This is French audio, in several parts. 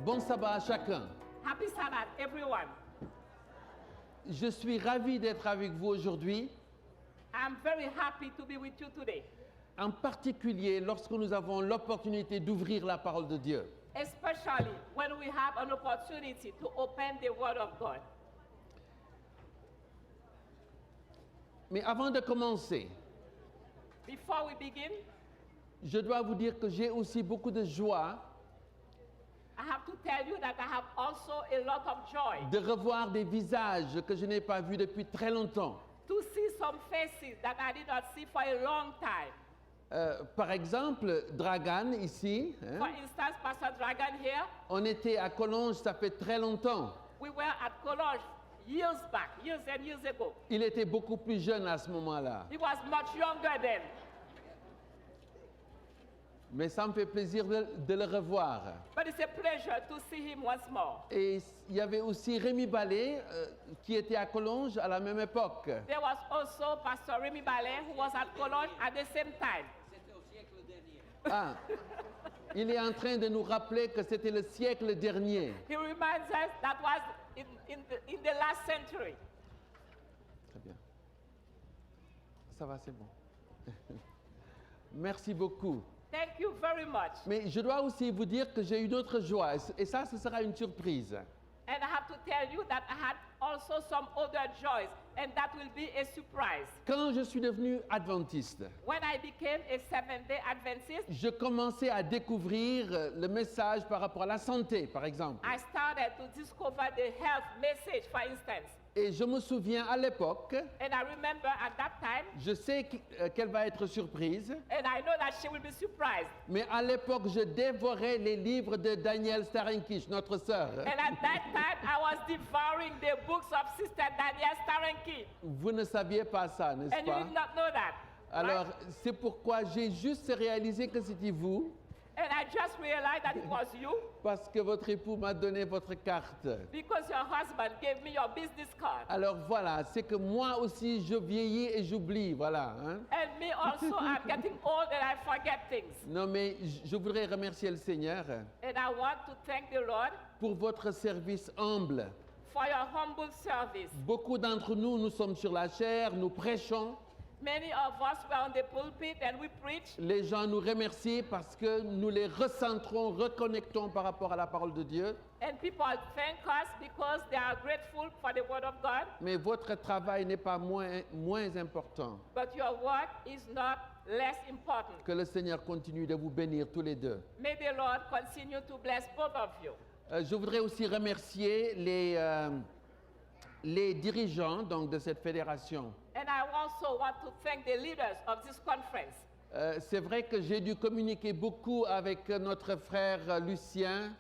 Bon sabbat à chacun. Happy Sabbath, everyone. Je suis ravi d'être avec vous aujourd'hui, I'm very happy to be with you today, en particulier lorsque nous avons l'opportunité d'ouvrir la parole de Dieu. especially when we have an opportunity to open the Word of God. Mais avant de commencer, Before we begin, je dois vous dire que j'ai aussi beaucoup de joie I have to tell you that I have also a lot of joy de revoir des visages que je n'ai pas vus depuis très longtemps. to see some faces that I did not see for a long time. Par exemple, Dragan ici, hein, For instance, Pastor Dragon here, on était à Collonges, ça fait très longtemps. we were at Cologne years back, years and years ago. Il était beaucoup plus jeune à ce moment-là. He was much younger then. Mais ça me fait plaisir de le revoir. But it's a pleasure to see him once more. Et il y avait aussi Rémi Ballet qui était à Collonges à la même époque. There was also Pastor Remy Ballet who was at Cologne at the same time. Ah, il est en train de nous rappeler que c'était le siècle dernier. He reminds us that was in the last century. Très bien. Ça va, c'est bon. Merci beaucoup. Thank you very much. Mais je dois aussi vous dire que j'ai une autre joie. Et ça, ce sera une surprise. And I have to tell you that I had also some other joys, and that will be a surprise. Quand je suis devenu adventiste, When I became a Seventh-day Adventist, je commençais à découvrir le message par rapport à la santé, par exemple. I started to discover the health message, for instance. Et je me souviens à l'époque, And I remember at that time, je sais qu'elle va être surprise, and I know that she will be surprised. mais à l'époque, je dévorais les livres de Danielle Starenkish, notre sœur. And at that time, I was devouring the books of Sister Danielle Starenki. Vous ne saviez pas ça, n'est-ce And you pas? did not know that. Alors, right? c'est pourquoi j'ai juste réalisé que c'était vous, And I just realized that it was you parce que votre époux m'a donné votre carte. because your husband gave me your business card. Alors voilà, c'est que moi aussi, je vieillis et j'oublie, voilà. Hein? And me also, I'm getting old and I forget things. Non, mais je voudrais remercier le Seigneur And I want to thank the Lord pour votre service humble. for your humble service. Beaucoup d'entre nous, nous sommes sur la chair, nous prêchons. Many of us were on the pulpit and we preach. Les gens nous remercient parce que nous les recentrons, reconnectons par rapport à la parole de Dieu. And people thank us because they are grateful for the word of God. Mais votre travail n'est pas moins important. But your work is not less important. Que le Seigneur continue de vous bénir tous les deux. May the Lord continue to bless both of you. Je voudrais aussi remercier les dirigeants donc, de cette fédération. And I also want to thank the leaders of this conference. C'est vrai que j'ai dû communiquer beaucoup avec notre frère Lucien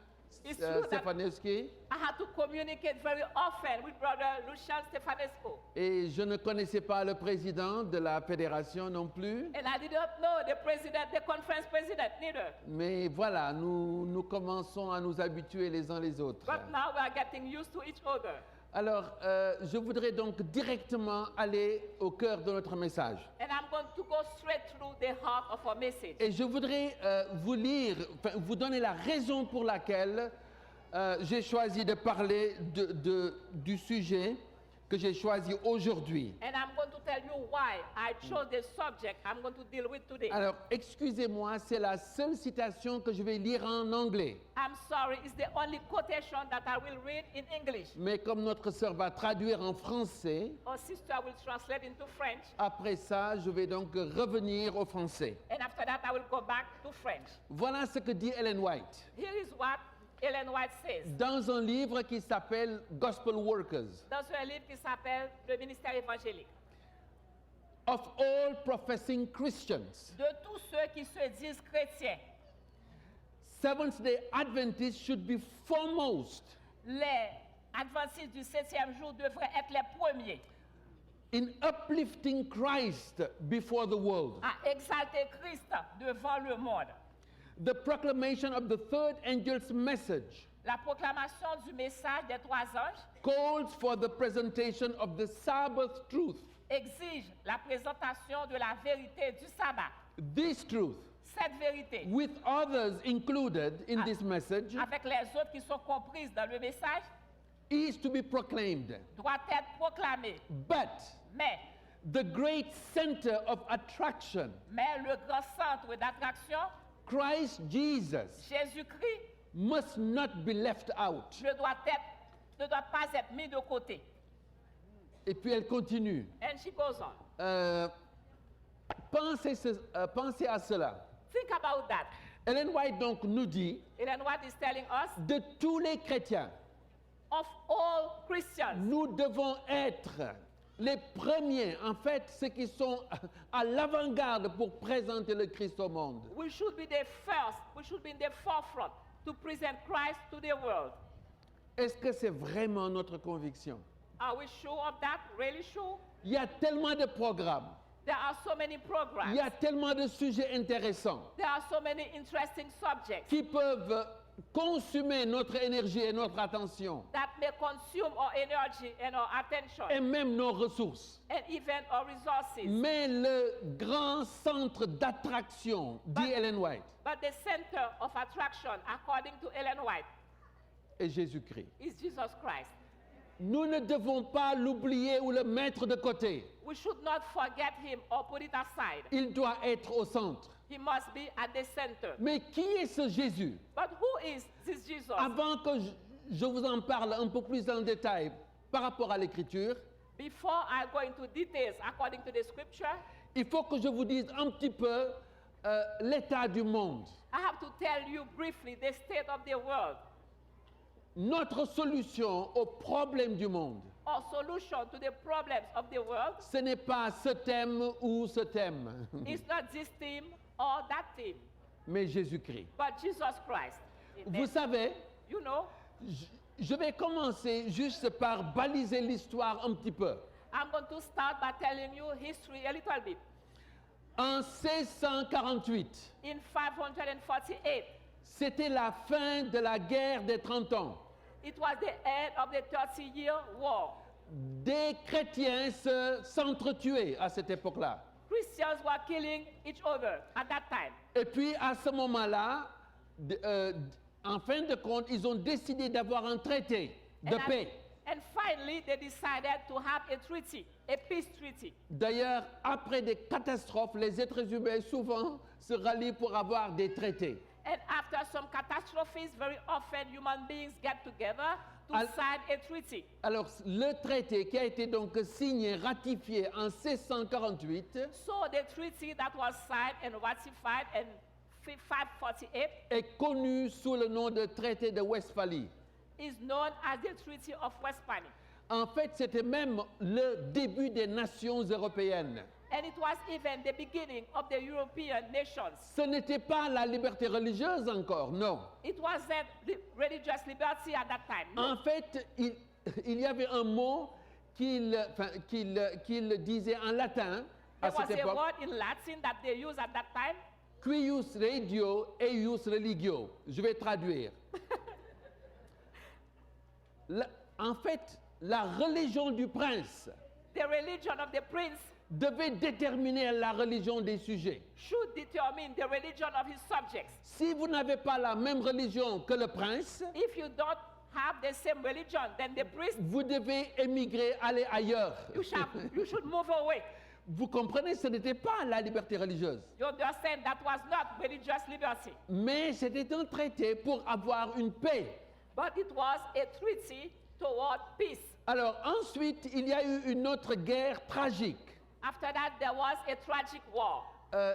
It's true that- Stefanewski I had to communicate very often with Brother Lucian Stefanesco. et je ne connaissais pas le président de la fédération non plus. And I did not know the president, the conference president, neither. Mais voilà, nous commençons à nous habituer les uns les autres. But now we are getting used to each other. Alors, je voudrais donc directement aller au cœur de notre message. And I'm going to go straight through the heart of our message. Et je voudrais vous donner la raison pour laquelle j'ai choisi de parler du sujet que j'ai choisi aujourd'hui. And I'm going to tell you why I chose the subject I'm going to deal with today. Alors, excusez-moi, c'est la seule citation que je vais lire en anglais. I'm sorry, it's the only quotation that I will read in English. Mais comme notre sœur va traduire en français, Our sister will translate into French. après ça, je vais donc revenir au français. And after that, I will go back to French. Voilà ce que dit Ellen White Here is what Ellen White says. dans un livre qui s'appelle Gospel Workers. Dans un livre qui s'appelle Le ministère évangélique. Of all professing Christians, De tous ceux qui se disent chrétiens, Seventh-day Adventists should be foremost les adventistes du 7e jour devraient être les premiers in uplifting Christ before the world. à exalter Christ devant le monde. The proclamation of the third angel's message La proclamation du message des trois anges calls for the presentation of the Sabbath truth. exige la présentation de la vérité du sabbat. This truth cette vérité, with others included in this message, avec les autres qui sont comprises dans le message, is to be proclaimed. doit être proclamée. But Mais the great center of attraction, le grand centre d'attraction, Christ Jesus, Jésus-Christ, must not be left out. ne doit pas être mis de côté. Et puis elle continue. And she goes on. Pensez à cela. Think about that. Ellen White donc nous dit, Ellen White is telling us, de tous les chrétiens, of all Christians, nous devons être les premiers, en fait, ceux qui sont à l'avant-garde pour présenter le Christ au monde. we should be the first, we should be in the forefront to present Christ to the world. Est-ce que c'est vraiment notre conviction? Are we sure of that? Really sure? Il y a tellement de programmes, There are so many programs. il y a tellement de sujets intéressants There are so many interesting subjects qui peuvent consumer notre énergie et notre attention, that may consume our energy and our attention et même nos ressources. and even our resources. Mais le grand centre d'attraction, dit Ellen White, But the center of attraction, according to Ellen White, est Jésus-Christ. is Jesus Christ. Nous ne devons pas l'oublier ou le mettre de côté. We should not forget him or put it aside. Il doit être au centre. He must be at the center. Mais qui est ce Jésus? But who is this Jesus? Avant que je vous en parle un peu plus en détail par rapport à l'Écriture, Before I go into details according to the scripture, il faut que je vous dise un petit peu l'état du monde. I have to tell you briefly the state of the world. Notre solution aux problèmes du monde, Our solution to the problems of the world ce n'est pas ce thème ou ce thème, is not this theme or that theme, mais Jésus-Christ. but Jesus Christ. Amen. Vous savez, You know, je vais commencer juste par baliser l'histoire un petit peu. I'm going to start by telling you history a little bit. En 1648, In 548, c'était la fin de la guerre des 30 ans. it was the end of the 30-year war. Des chrétiens s'entretuaient à cette époque-là. Christians were killing each other at that time. Et puis à ce moment-là, en fin de compte, ils ont décidé d'avoir un traité de paix. And finally, they decided to have a treaty, a peace treaty. D'ailleurs, après des catastrophes, les êtres humains souvent se rallient pour avoir des traités. And after some catastrophes, very often human beings get together to sign a treaty. Alors, le traité qui a été donc signé, ratifié en 1648, So the treaty that was signed and ratified in 548 est connu sous le nom de traité de Westphalie. is known as the Treaty of Westphalia. En fait, c'était même le début des nations européennes. And it was even the beginning of the European nations. Ce n'était pas la liberté religieuse encore, non. It wasn't religious liberty at that time. No. En fait, il y avait un mot qu'il disait en latin à There was cette a époque, word in Latin that they used at that time. Quius religio eius religio. Je vais traduire. En fait, la religion du prince The religion of the prince devait déterminer la religion des sujets. should determine the religion of his subjects. Si vous n'avez pas la même religion que le prince, If you don't have the same religion, then the priest, vous devez émigrer, aller ailleurs. you should move away. Vous comprenez, ce n'était pas la liberté religieuse. You understand that was not religious liberty, Mais c'était un traité pour avoir une paix. but it was a treaty toward peace. Alors ensuite, il y a eu une autre guerre tragique. After that, there was a tragic war.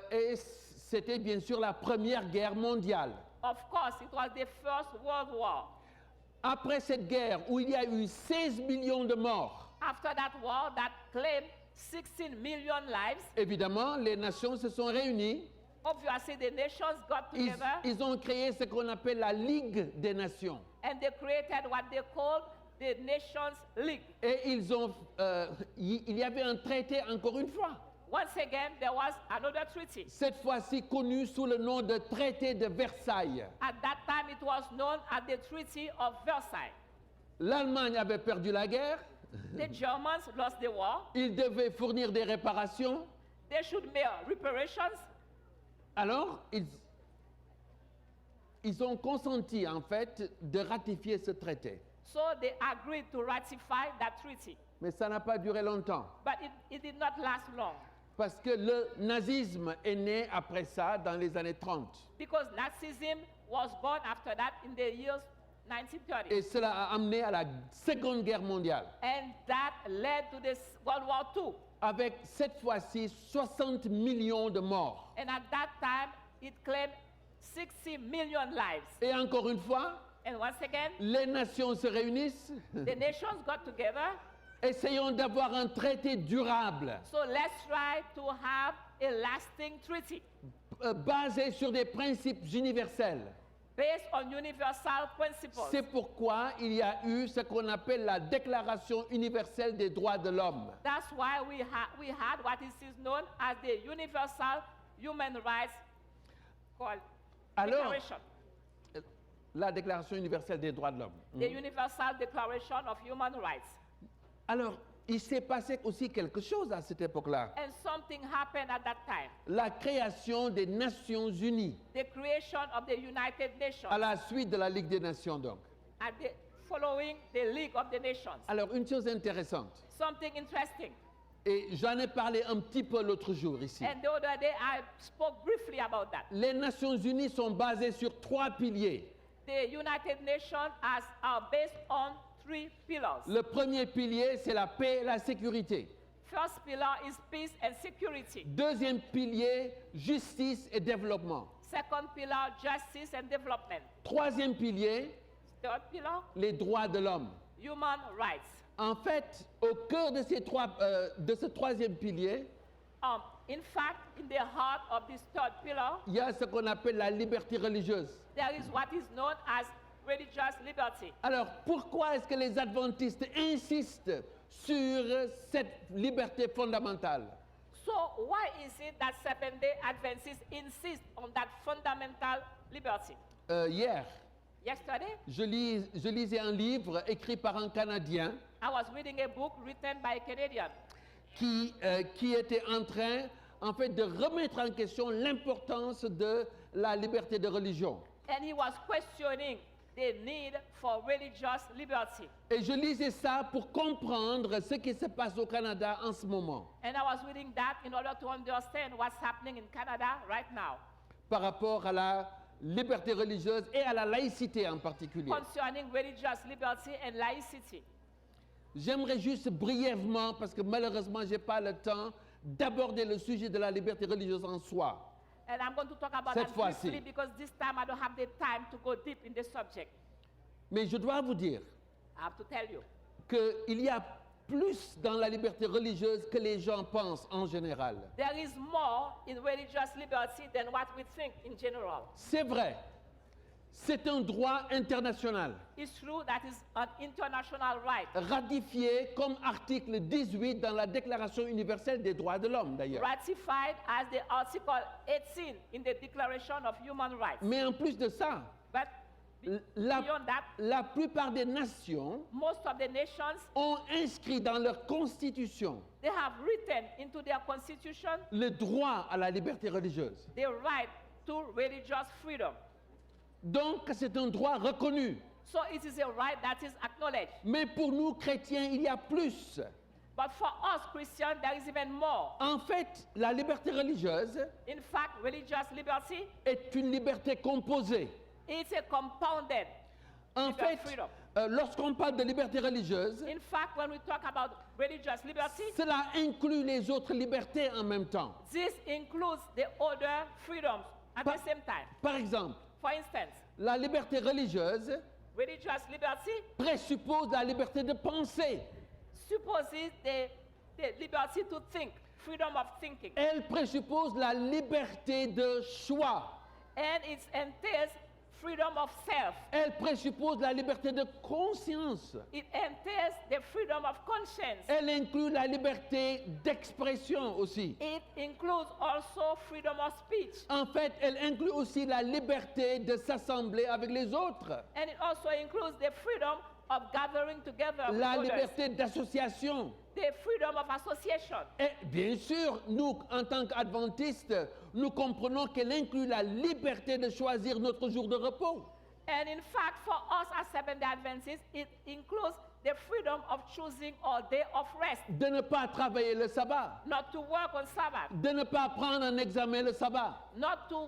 Et c'était bien sûr la Première Guerre mondiale. Of course, it was the First World War. Après cette guerre où il y a eu 16 millions de morts, After that war that claimed 16 million lives, évidemment, les nations se sont réunies. obviously the nations got together Ils ont créé ce qu'on appelle la Ligue des Nations. and they created what they called the Nations League. Et il y avait un traité encore une fois. Once again, there was another treaty. Cette fois-ci connu sous le nom de traité de Versailles. At that time, it was known as the Treaty of Versailles. L'Allemagne avait perdu la guerre. The Germans lost the war. Ils devaient fournir des réparations. They should make reparations. Alors, ils ont consenti en fait de ratifier ce traité. So they agreed to ratify that treaty. Mais ça n'a pas duré longtemps. But it did not last long Parce que le nazisme est né après ça dans les années 30. because Nazism was born after that in the years 1930. Et cela a amené à la Seconde Guerre mondiale. And that led to this World War II. Avec cette fois-ci 60 millions de morts. And at that time, it claimed 60 million lives. Et encore une fois, And once again, les nations se réunissent. the nations got together. Essayons d'avoir un traité durable, So let's try to have a lasting treaty basé sur des principes universels. based on universal principles. C'est pourquoi il y a eu ce qu'on appelle la Déclaration universelle des droits de l'homme. That's why we had what is known as the Universal Human Rights Alors, Declaration. la Déclaration universelle des droits de l'homme. The Universal Declaration of Human Rights. Alors, il s'est passé aussi quelque chose à cette époque-là. And something happened at that time. La création des Nations Unies, The creation of the United Nations. à la suite de la Ligue des Nations donc. At the following the League of the Nations. Alors, une chose intéressante, Something interesting. et j'en ai parlé un petit peu l'autre jour ici. And the other day I spoke briefly about that. Les Nations Unies sont basées sur 3 piliers. The United Nations are based on 3 pillars. Le premier pilier, c'est la paix et la sécurité. First pillar is peace and security. Deuxième pilier, justice et développement. Second pillar, justice and development. Troisième pilier, Third pillar, les droits de l'homme. human rights. En fait, au cœur de ce troisième pilier, In fact, in the heart of this third pillar, il y a ce qu'on appelle la liberté religieuse. there is what is known as religious liberty. Alors, pourquoi est-ce que les adventistes insistent sur cette liberté fondamentale? So why is it that Seventh-day Adventists insist on that fundamental liberty? Hier, Yesterday, je lisais un livre écrit par un Canadien I was reading a book written by a Canadian qui était en train, en fait, de remettre en question l'importance de la liberté de religion. and he was questioning the need for religious liberty. Et je lisais ça pour comprendre ce qui se passe au Canada en ce moment, And I was reading that in order to understand what's happening in Canada right now par rapport à la liberté religieuse et à la laïcité en particulier. concerning religious liberty and laicity. J'aimerais juste brièvement, parce que malheureusement, je n'ai pas le temps, d'aborder le sujet de la liberté religieuse en soi. And I'm going to talk about Cette that fois-ci. briefly because this time I don't have the time to go deep in the subject. Mais je dois vous dire I have to tell you qu'il y a plus dans la liberté religieuse que les gens pensent en général. there is more in religious liberty than what we think in general. C'est vrai, c'est un droit international, It's true that is an international right, ratifié comme article 18 dans la Déclaration universelle des droits de l'homme d'ailleurs. ratified as the Article 18 in the Declaration of Human Rights. Mais en plus de ça, But la, beyond that, la plupart des nations most of the nations, ont inscrit dans leur constitution they have written into their constitution le droit à la liberté religieuse. the right to religious freedom. Donc c'est un droit reconnu. So it is a right that is acknowledged. Mais pour nous chrétiens, il y a plus. But for us Christians, there is even more. En fait, la liberté religieuse In fact, religious liberty est une liberté composée. is a compounded En Liberty, fait, freedom. lorsqu'on parle de liberté religieuse, In fact, when we talk about religious liberty, cela inclut les autres libertés en même temps. this includes the other freedoms at Pa- the same time. Par exemple, For instance, la liberté religieuse religious liberty présuppose la liberté de penser. supposes the liberty to think, freedom of thinking. Elle présuppose la liberté de choix. And it entails freedom of self. Elle présuppose la liberté de conscience. It entails the freedom of conscience. Elle inclut la liberté d'expression aussi. It includes also freedom of speech. En fait, elle inclut aussi la liberté de s'assembler avec les autres. And it also includes the freedom of gathering together with la others, liberté d'association. the freedom of association. Et bien sûr, nous, en tant qu'adventistes, nous comprenons qu'elle inclut la liberté de choisir notre jour de repos. And in fact, for us as Seventh-day Adventists, it includes the freedom of choosing our day of rest, De ne pas travailler le sabbat. not to work on Sabbath, De ne pas prendre un examen le sabbat. not to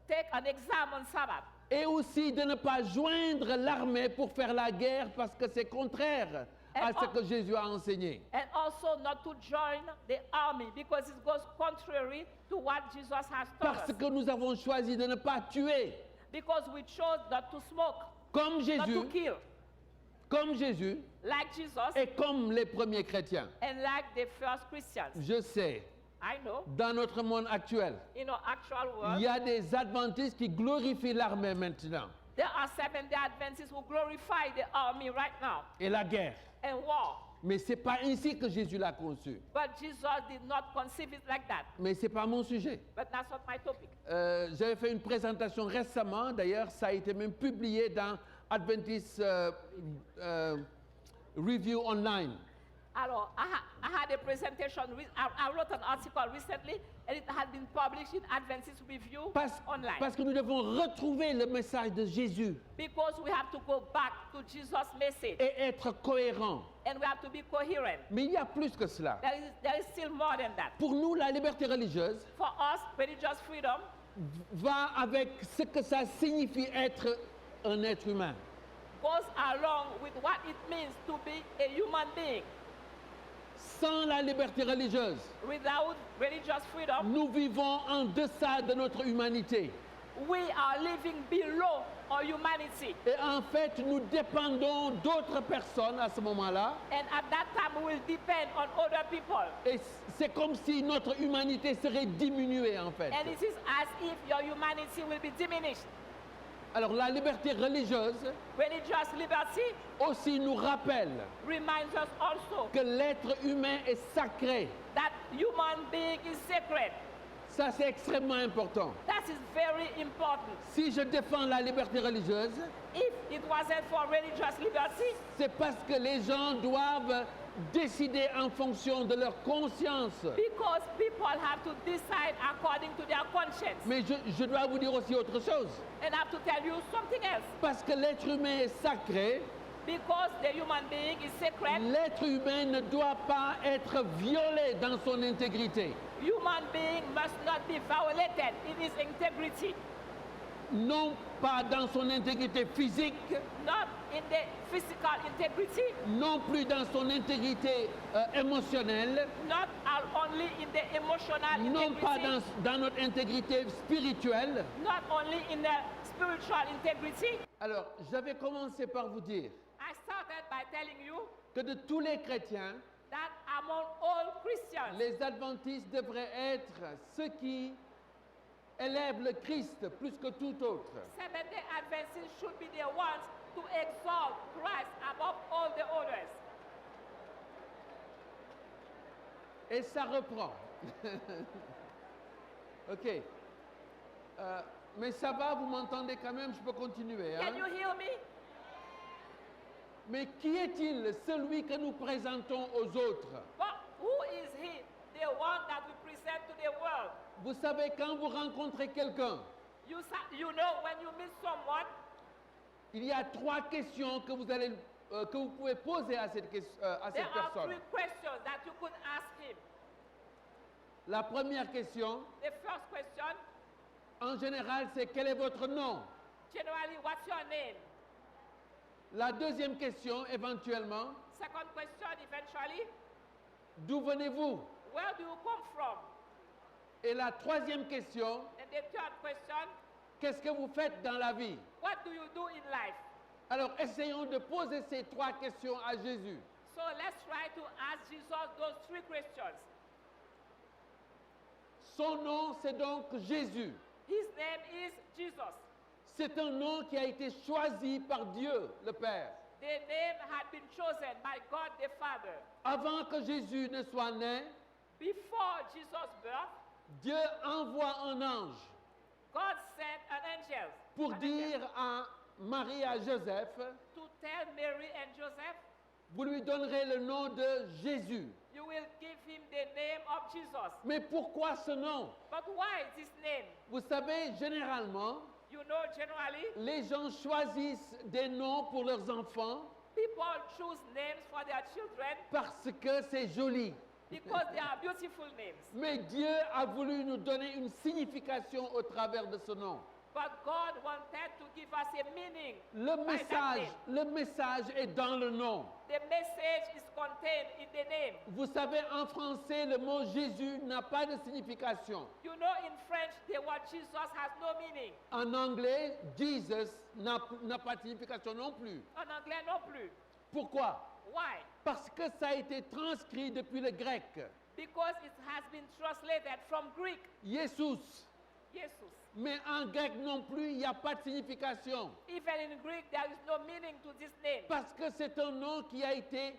take an exam on Sabbath, Et aussi de ne pas joindre l'armée pour faire la guerre parce que c'est contraire à ce que Jésus a enseigné. and also not to join the army because it goes contrary to what Jesus has taught Parce us. que nous avons choisi de ne pas tuer. Because we chose not to smoke, Comme not Jésus, to kill, comme Jésus like Jesus et comme les premiers chrétiens. and like the first Christians. Je sais, I know, dans notre monde actuel, in our actual il world, y a des adventistes qui glorifient l'armée maintenant there are Seventh-day Adventists who glorify the army right now et la guerre. and war. Mais ce n'est pas ainsi que Jésus l'a conçu. But Jesus did not conceive it like that. Mais ce n'est pas mon sujet. But that's not my topic. J'avais fait une présentation récemment, d'ailleurs ça a été même publié dans Adventist Review Online. Alors, I had a presentation, I wrote an article recently, and it had been published in Adventist Review online. Parce que nous devons retrouver le message de Jésus Because we have to go back to Jesus' message, et être cohérent. and we have to be coherent. Mais il y a plus que cela. There is still more than that. Pour nous, la liberté religieuse For us, religious freedom va avec ce que ça signifie être un être humain. goes along with what it means to be a human being. Sans la liberté religieuse, Without religious freedom, nous vivons en deçà de notre humanité. we are living below our humanity. Et en fait, nous dépendons d'autres personnes à ce moment-là. And at that time, we will depend on other people. Et c'est comme si notre humanité serait diminuée en fait. And it is as if your humanity will be diminished. Alors la liberté religieuse Religious liberty aussi nous rappelle reminds us also que l'être humain est sacré. that human being is sacred. Ça c'est extrêmement important. That is very important. Si je défends la liberté religieuse, If it wasn't for religious liberty, c'est parce que les gens doivent décider en fonction de leur conscience. because people have to decide according to their conscience. Mais je dois vous dire aussi autre chose. And I have to tell you something else. Parce que l'être humain est sacré, Because the human being is sacred, l'être humain ne doit pas être violé dans son intégrité. human being must not be violated in his integrity. Non pas dans son intégrité physique, Not in the physical integrity, non plus dans son intégrité émotionnelle, not only in the emotional non pas integrity, dans notre intégrité spirituelle. not only in the spiritual integrity. Alors, j'avais commencé par vous dire I started by telling you que de tous les chrétiens, that among all Christians, les adventistes devraient être ceux qui élèvent le Christ plus que tout autre. Seventh-day Adventists should be the ones to exalt Christ above all the others. Et ça reprend. OK. Mais ça va, vous m'entendez quand même, je peux continuer. Hein? Can you hear me? Mais qui est-il, celui que nous présentons aux autres? But who is he? The one that we present to the world. Vous savez, quand vous rencontrez quelqu'un, You know when you meet someone, il y a 3 questions que vous pouvez poser à cette there are personne. 3 questions that you could ask him. La première question, The first question, en général, c'est quel est votre nom? generally, what's your name? La deuxième question, éventuellement, Second question, eventually, d'où venez-vous? where do you come from? Et la troisième question, And the third question, qu'est-ce que vous faites dans la vie? what do you do in life? Alors, essayons de poser ces 3 questions à Jésus. So let's try to ask Jesus those 3 questions. Son nom, c'est donc Jésus. His name is Jesus. C'est un nom qui a été choisi par Dieu, le Père. The name had been chosen by God the Father. Avant que Jésus ne soit né, Before Jesus' birth, Dieu envoie un ange God sent an angel pour dire à Marie et à Joseph to tell Mary and Joseph, vous lui donnerez le nom de Jésus. you will give him the name of Jesus. Mais pourquoi ce nom? But why this name? Vous savez, généralement, You know, generally, les gens choisissent des noms pour leurs enfants people choose names for their children parce que c'est joli. because they are beautiful names. Mais Dieu a voulu nous donner une signification au travers de ce nom. But God wanted to give us a meaning. Le message est dans le nom. The message is contained in the name. Vous savez, en français, le mot Jésus n'a pas de signification. You know, in French, the word Jesus has no meaning. En anglais, Jesus n'a pas de signification non plus. En anglais non plus. Pourquoi? Why? Parce que ça a été transcrit depuis le grec. Because it has been translated from Greek, Jesus. Jesus. Mais en grec non plus, il n'y a pas de signification. Even in Greek, there is no meaning to this name. Parce que c'est un nom qui a été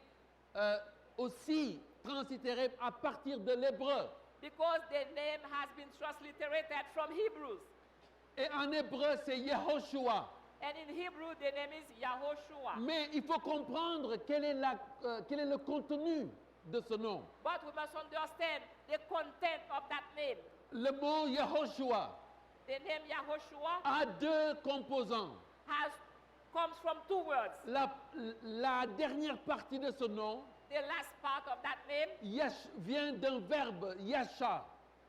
aussi translittéré à partir de l'hébreu. Because the name has been transliterated from Hebrews. Et en hébreu, c'est Yehoshua. And in Hebrew, the name is Yahushua. Mais il faut comprendre quel est le contenu de ce nom. But we must understand the content of that name. Le mot Yehoshua The name Yahushua a deux composants. comes from two words. La dernière partie de ce nom The last part of that name vient d'un verbe, yasha.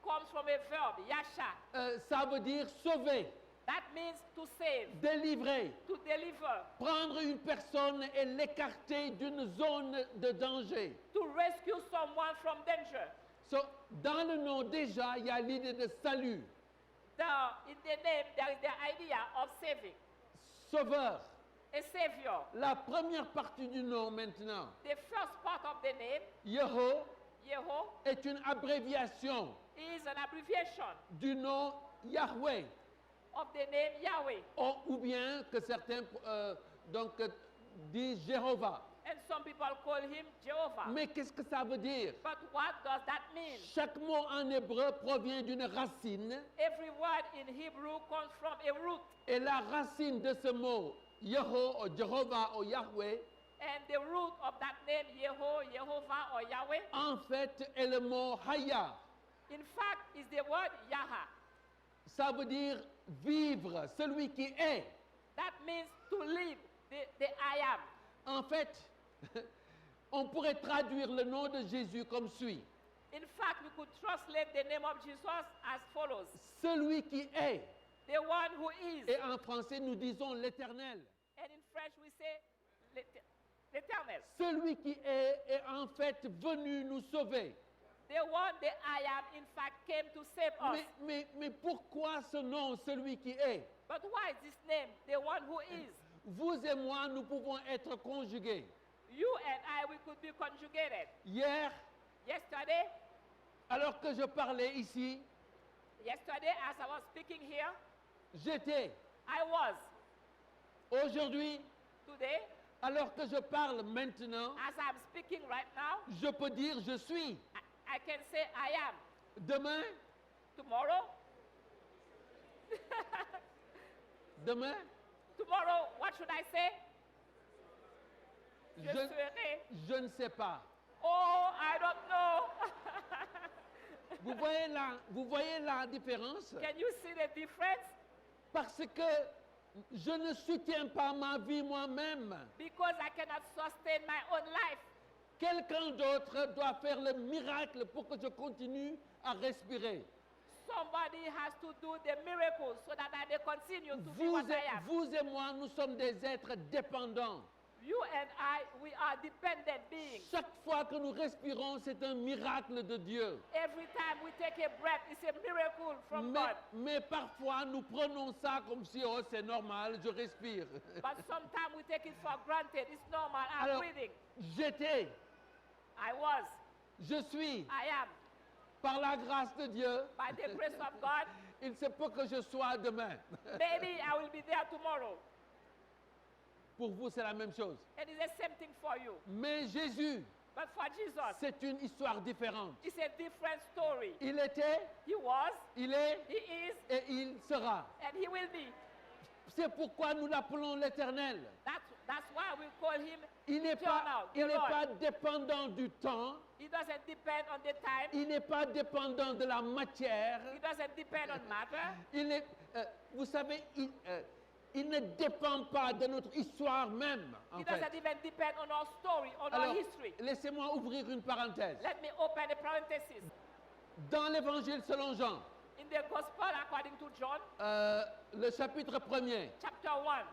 comes from a verb, yasha. Ça veut dire sauver, That means to save, délivrer, to deliver, prendre une personne et l'écarter d'une zone de danger. to rescue someone from danger. So, dans le nom déjà, il y a l'idée de salut, In the name, there is the idea of saving, sauveur. a savior. La première partie du nom maintenant, The first part of the name, Yeho, Yeho, est une abréviation is an abbreviation du nom Yahweh, of the name Yahweh. ou bien que certains disent Jéhovah. And some people call him Jehovah. Mais qu'est-ce que ça veut dire? But what does that mean? Chaque mot en hébreu provient d'une racine, Every word in Hebrew comes from a root. et la racine de ce mot, Yeho, ou Jéhovah, ou Yahweh, And the root of that name, Yeho, Yehovah, or Yahweh, en fait est le mot Haya. in fact, is the word Yaha. Ça veut dire vivre, celui qui est. That means to live, the I am. En fait, on pourrait traduire le nom de Jésus comme suit. In fact, we could translate the name of Jesus as follows. Celui qui est. The one who is. Et en français, nous disons l'éternel. And in French, we say l'éternel. Celui qui est en fait venu nous sauver. The one, the I am, in fact, came to save us. Mais pourquoi ce nom, celui qui est? But why this name, the one who is? Vous et moi, nous pouvons être conjugués. You and I, we could be conjugated. Hier, Yesterday, alors que je parlais ici, yesterday, as I was speaking here, j'étais. I was. Aujourd'hui, Today, alors que je parle maintenant, as I'm speaking right now, je peux dire je suis. I can say I am. Demain, Tomorrow, demain, tomorrow, what should I say? Je serai. je ne sais pas. Oh, I don't know. Vous voyez la différence? Can you see the difference? Parce que je ne soutiens pas ma vie moi-même. Because I cannot sustain my own life. Quelqu'un d'autre doit faire le miracle pour que je continue à respirer. Somebody has to do the miracle so that I may continue to be what I am. Vous et moi, nous sommes des êtres dépendants. You and I, we are dependent beings. Chaque fois que nous respirons, c'est un miracle de Dieu. Every time we take a breath, it's a miracle from God. Mais parfois, nous prenons ça comme si, oh, c'est normal, je respire. But sometimes we take it for granted. It's normal. I'm Alors, breathing. j'étais, I was. je suis, I am. par la grâce de Dieu, By the grace of God, il se peut que je sois demain. maybe I will be there tomorrow. Pour vous, c'est la même chose. And it's the same thing for you. Mais Jésus, But for Jesus, c'est une histoire différente. it's a different story. Il était, He was, il est he is, et il sera. and he will be. C'est pourquoi nous l'appelons l'Éternel. That's why we call him Il n'est eternal, the pas Lord. dépendant du temps. He doesn't depend on the time. Il n'est pas dépendant de la matière. He doesn't depend on matter. Vous savez, il ne dépend pas de notre histoire même, en He fait. doesn't even depend on our story, on Alors, our history. laissez-moi ouvrir une parenthèse. Let me open a parenthesis. Dans l'Évangile selon Jean, In the Gospel according to John, le chapitre 1er, chapter 1,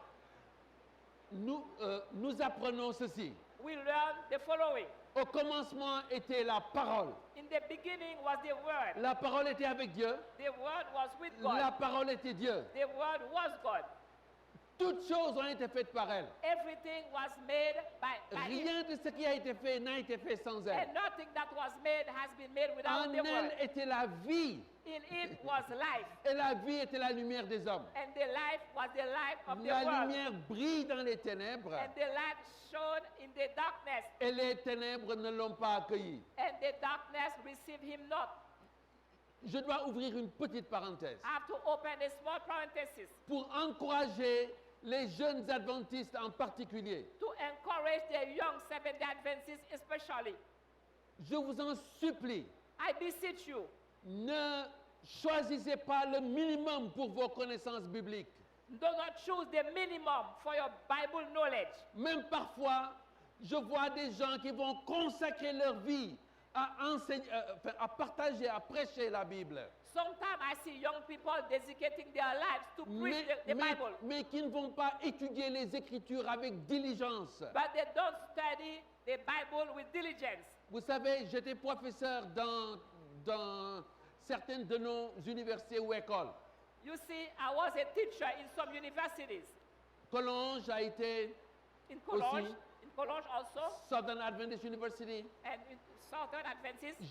nous apprenons ceci. we learn the following. Au commencement était la parole. In the beginning was the Word. La parole était avec Dieu. The Word was with God. La parole était Dieu. The Word was God. Toutes choses ont été faites par elle. Everything was made by Him. Rien de ce qui a été fait n'a été fait sans elle. And nothing that was made has been made without En the elle Word. était la vie. In it was life. Et la vie était la lumière des hommes. And the life was the light of the La world. lumière brille dans les ténèbres And the light shone in the darkness. et les ténèbres ne l'ont pas accueilli. And the darkness received him not. Je dois ouvrir une petite parenthèse I have to open a small parenthesis pour encourager les jeunes adventistes en particulier. to encourage the young Seventh-day Adventists especially. Je vous en supplie, I beseech you, ne choisissez pas le minimum pour vos connaissances bibliques. do not choose the minimum for your Bible knowledge. Même parfois, je vois des gens qui vont consacrer leur vie à enseigner, à partager, à prêcher la Bible. Sometimes I see young people dedicating their lives to preach the Bible, Mais qui ne vont pas étudier les Écritures avec diligence. but they don't study the Bible with diligence. Vous savez, j'étais professeur dans certaines de nos universités ou écoles. You see, I was a teacher in some universities. Collonges a été In Cologne, Aussi. in Cologne also, Southern Adventist University. and in Southern Adventists.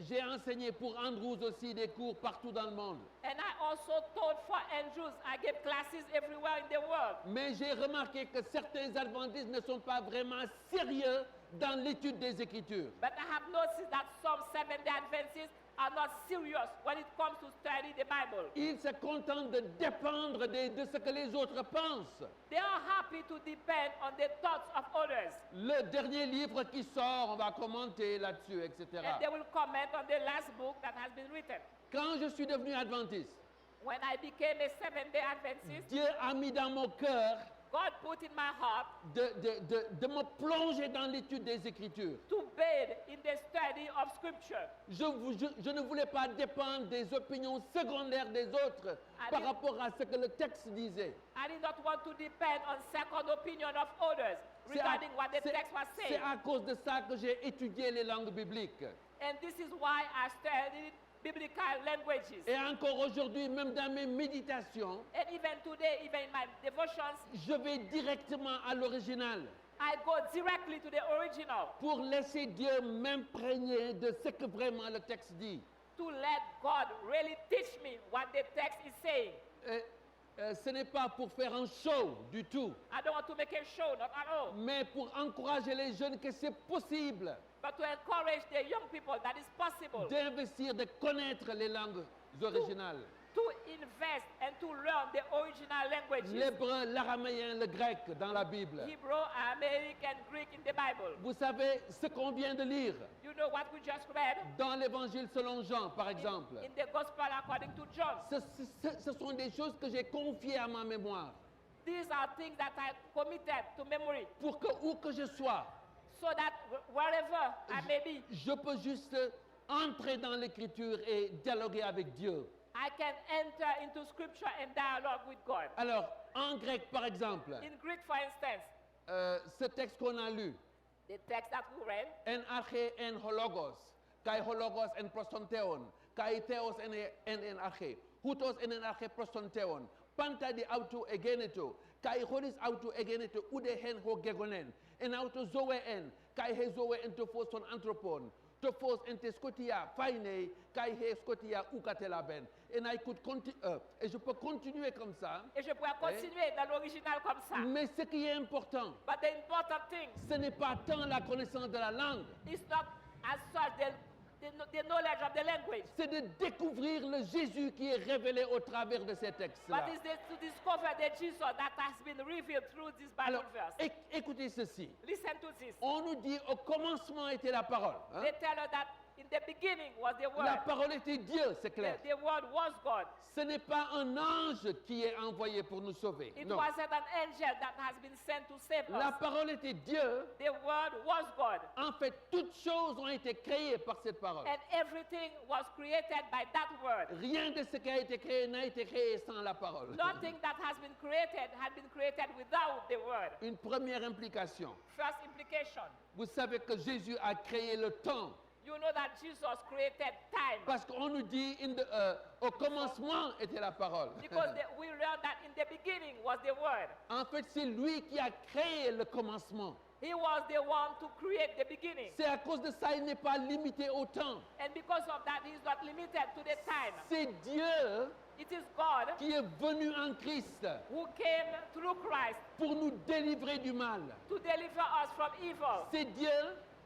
J'ai enseigné pour Andrews aussi des cours partout dans le monde. And I also taught for Andrews. I gave classes everywhere in the world. Mais j'ai remarqué que certains adventistes ne sont pas vraiment sérieux dans l'étude des Écritures. But I have noticed that some Seventh-day Adventists are not serious when it comes to study the Bible. Ils se contentent de dépendre de ce que les autres pensent. They are happy to depend on the thoughts of others. Le dernier livre qui sort, on va commenter là-dessus, etc. And they will comment on the last book that has been written. Quand je suis devenu adventiste, When I became a Seventh-day Adventist, Dieu a mis dans mon cœur God put in my heart de me plonger dans l'étude des Écritures. to bathe in the study of Scripture. Je ne voulais pas dépendre des opinions secondaires des autres par Allez. rapport à ce que le texte disait. I did not want to depend on second opinion of others regarding what the text was C'est saying. à cause de ça que j'ai étudié les langues bibliques. And this is why I studied biblical languages. Et encore aujourd'hui, même dans mes méditations, And even today, even in my devotions, je vais directement à l'original I go directly to the original pour laisser Dieu m'imprégner de ce que vraiment le texte dit. to let God really teach me what the text is saying. Ce n'est pas pour faire un show du tout, I don't want to make a show, not at all, mais pour encourager les jeunes que c'est possible but to encourage the young people that it's possible d'investir, de connaître les langues originales. to invest and to learn the original languages. L'hébreu, l'araméen, le grec dans la Bible. Hebrew, Aramaic, and Greek in the Bible. Vous savez ce qu'on vient de lire You know what we just read dans l'Évangile selon Jean, par exemple. in the Gospel according to John. Ce sont des choses que j'ai confiées à ma mémoire These are things that I committed to memory pour que où que je sois, so that wherever I may be, je peux juste entrer dans l'Écriture et dialoguer avec Dieu. I can enter into Scripture and dialogue with God. Alors, en grec, par exemple, In Greek, for instance, ce texte qu'on a lu, the text that we read, en arché en hologos, kai hologos en prostonteon, kai theos en arché, hutos en arché prostonteon, panta di auto egeneto, kai hodis auto egeneto ude hen ho gegonen, en auto zoe en, kai he zoe en to fos ton anthropon, to fos en te scotia faine, kai he scotia ukatelaben. And I could continue, et je peux continuer comme ça, et je pourrais continuer dans l'original comme ça. mais ce qui est important, But the important thing ce n'est pas tant la connaissance de la langue, is not as such the knowledge of the language. C'est de découvrir le Jésus qui est révélé au travers de ces textes-là. But it's to discover the Jesus that has been revealed through this Bible Alors, verse. écoutez ceci. Listen to this. On nous dit au commencement était la parole. Hein? They tell us that in the beginning was the La Word. parole était Dieu, c'est clair. The Word was God. Ce n'est pas un ange qui est envoyé pour nous sauver. It Non. wasn't an angel that has been sent to save La us. parole était Dieu. The Word was God. En fait, toutes choses ont été créées par cette parole. And everything was created by that Word. Rien de ce qui a été créé n'a été créé sans la parole. Nothing that has been created had been created without the Word. Une première implication. First implication. Vous savez que Jésus a créé le temps. You know that Jesus created time. Parce qu'on nous dit au commencement était la parole. Because we learned that in the beginning was the Word. En fait, c'est lui qui a créé le commencement. He was the one to create the beginning. C'est à cause de ça, il n'est pas limité au temps. And because of that, he's not limited to the time. C'est Dieu It is God qui est venu en Christ who came through Christ pour nous délivrer du mal. to deliver us from evil. C'est Dieu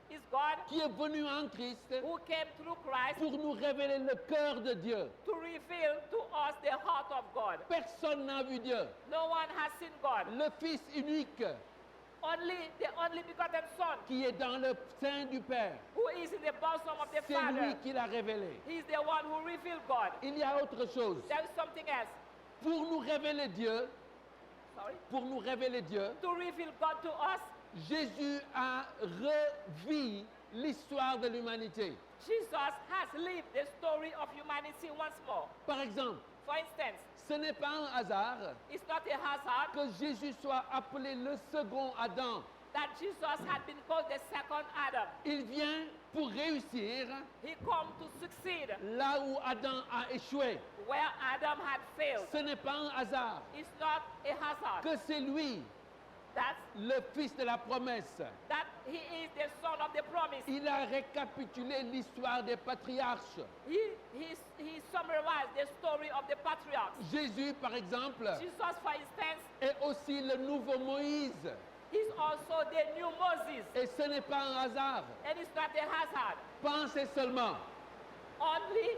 It's God qui est venu en Christ who came through Christ pour nous révéler le cœur de Dieu. to reveal to us the heart of God. Personne n'a vu Dieu. No one has seen God. Le Fils unique The only begotten Son qui est dans le sein du Père, who is in the bosom of the c'est lui Father. qui l'a révélé. He's the one who revealed God. Il y a autre chose. There is something else. Pour nous révéler Dieu, Sorry. pour nous révéler Dieu, To reveal God to us, Jésus a revu l'histoire de l'humanité. Jesus has lived the story of humanity once more. Par exemple, For instance, ce n'est pas un hasard it's not a hazard que Jésus soit appelé le second Adam. that Jesus had been called the second Adam. Il vient pour réussir He come to succeed là où Adam a échoué. where Adam had failed. Ce n'est pas un hasard It's not a hazard que c'est lui, that le fils de la promesse. he is the son of the promise. Il a récapitulé l'histoire des patriarches. He summarized the story of the patriarchs. Jésus, par exemple, Jesus, for instance, est aussi le nouveau Moïse. is also the new Moses. Et ce n'est pas un hasard. And it's not a hazard. Pensez seulement. Only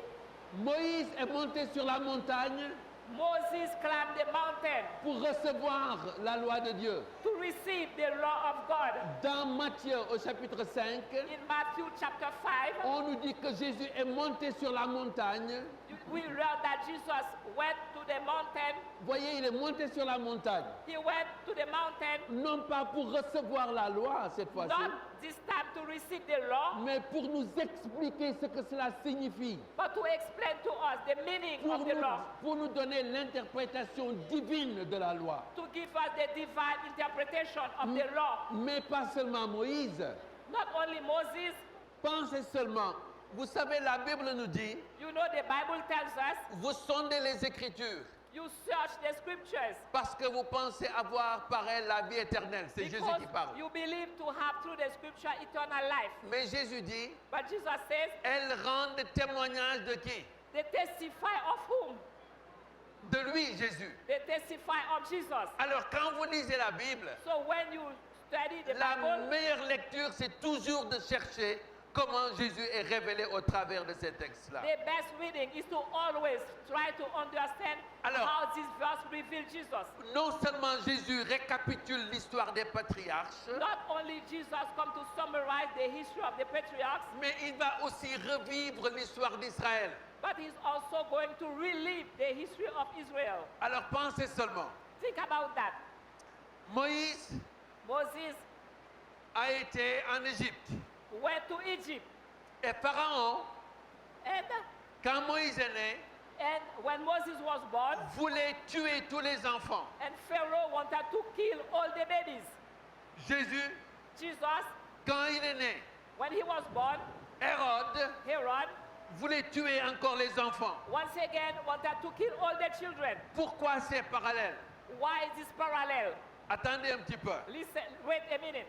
Moïse est monté sur la montagne Moses climbed the mountain pour recevoir la loi de Dieu. to receive the law of God. Dans Matthieu au chapitre 5, In Matthew chapter 5, on nous dit que Jésus est monté sur la montagne. we learn that Jesus went to the mountain. Voyez, il est monté sur la montagne. He went to the mountain Non pas pour recevoir la loi cette fois-ci, not this time to receive the law, mais pour nous expliquer ce que cela signifie. but to explain to us the meaning of the law, Pour nous donner l'interprétation divine de la loi. to give us the divine interpretation of the law. Mais pas seulement Moïse. Not only Moses, Pensez seulement. Vous savez, la Bible nous dit, you know the Bible tells us, vous sondez les Écritures you search the scriptures parce que vous pensez avoir par elles la vie éternelle. C'est Jésus because qui parle. you believe to have through the scripture eternal life. Mais Jésus dit, But Jesus says, elles rendent témoignage de qui? they testify of whom? De lui, Jésus. They testify of Jesus. Alors quand vous lisez la Bible, So when you study the la Bible, meilleure lecture, c'est toujours de chercher comment Jésus est révélé au travers de ces textes-là. the best reading is to always try to understand Alors, how this verse reveals Jesus. Non seulement Jésus récapitule l'histoire des patriarches, Not only Jesus come to summarize the history of the patriarchs, mais il va aussi revivre l'histoire d'Israël. but he's also going to relive the history of Israel. Alors pensez seulement, Think about that. Moïse Moses a été en Égypte went to Egypt, et Pharaon, and, quand Moïse est né, and when Moses was born, voulait tuer tous les enfants. and Pharaoh wanted to kill all the babies. Jésus, Jesus, quand il est né, when he was born, Hérode Herod voulait tuer encore les enfants. once again wanted to kill all the children. Pourquoi c'est parallèle? Why is this parallel? Attendez un petit peu. Listen, wait a minute.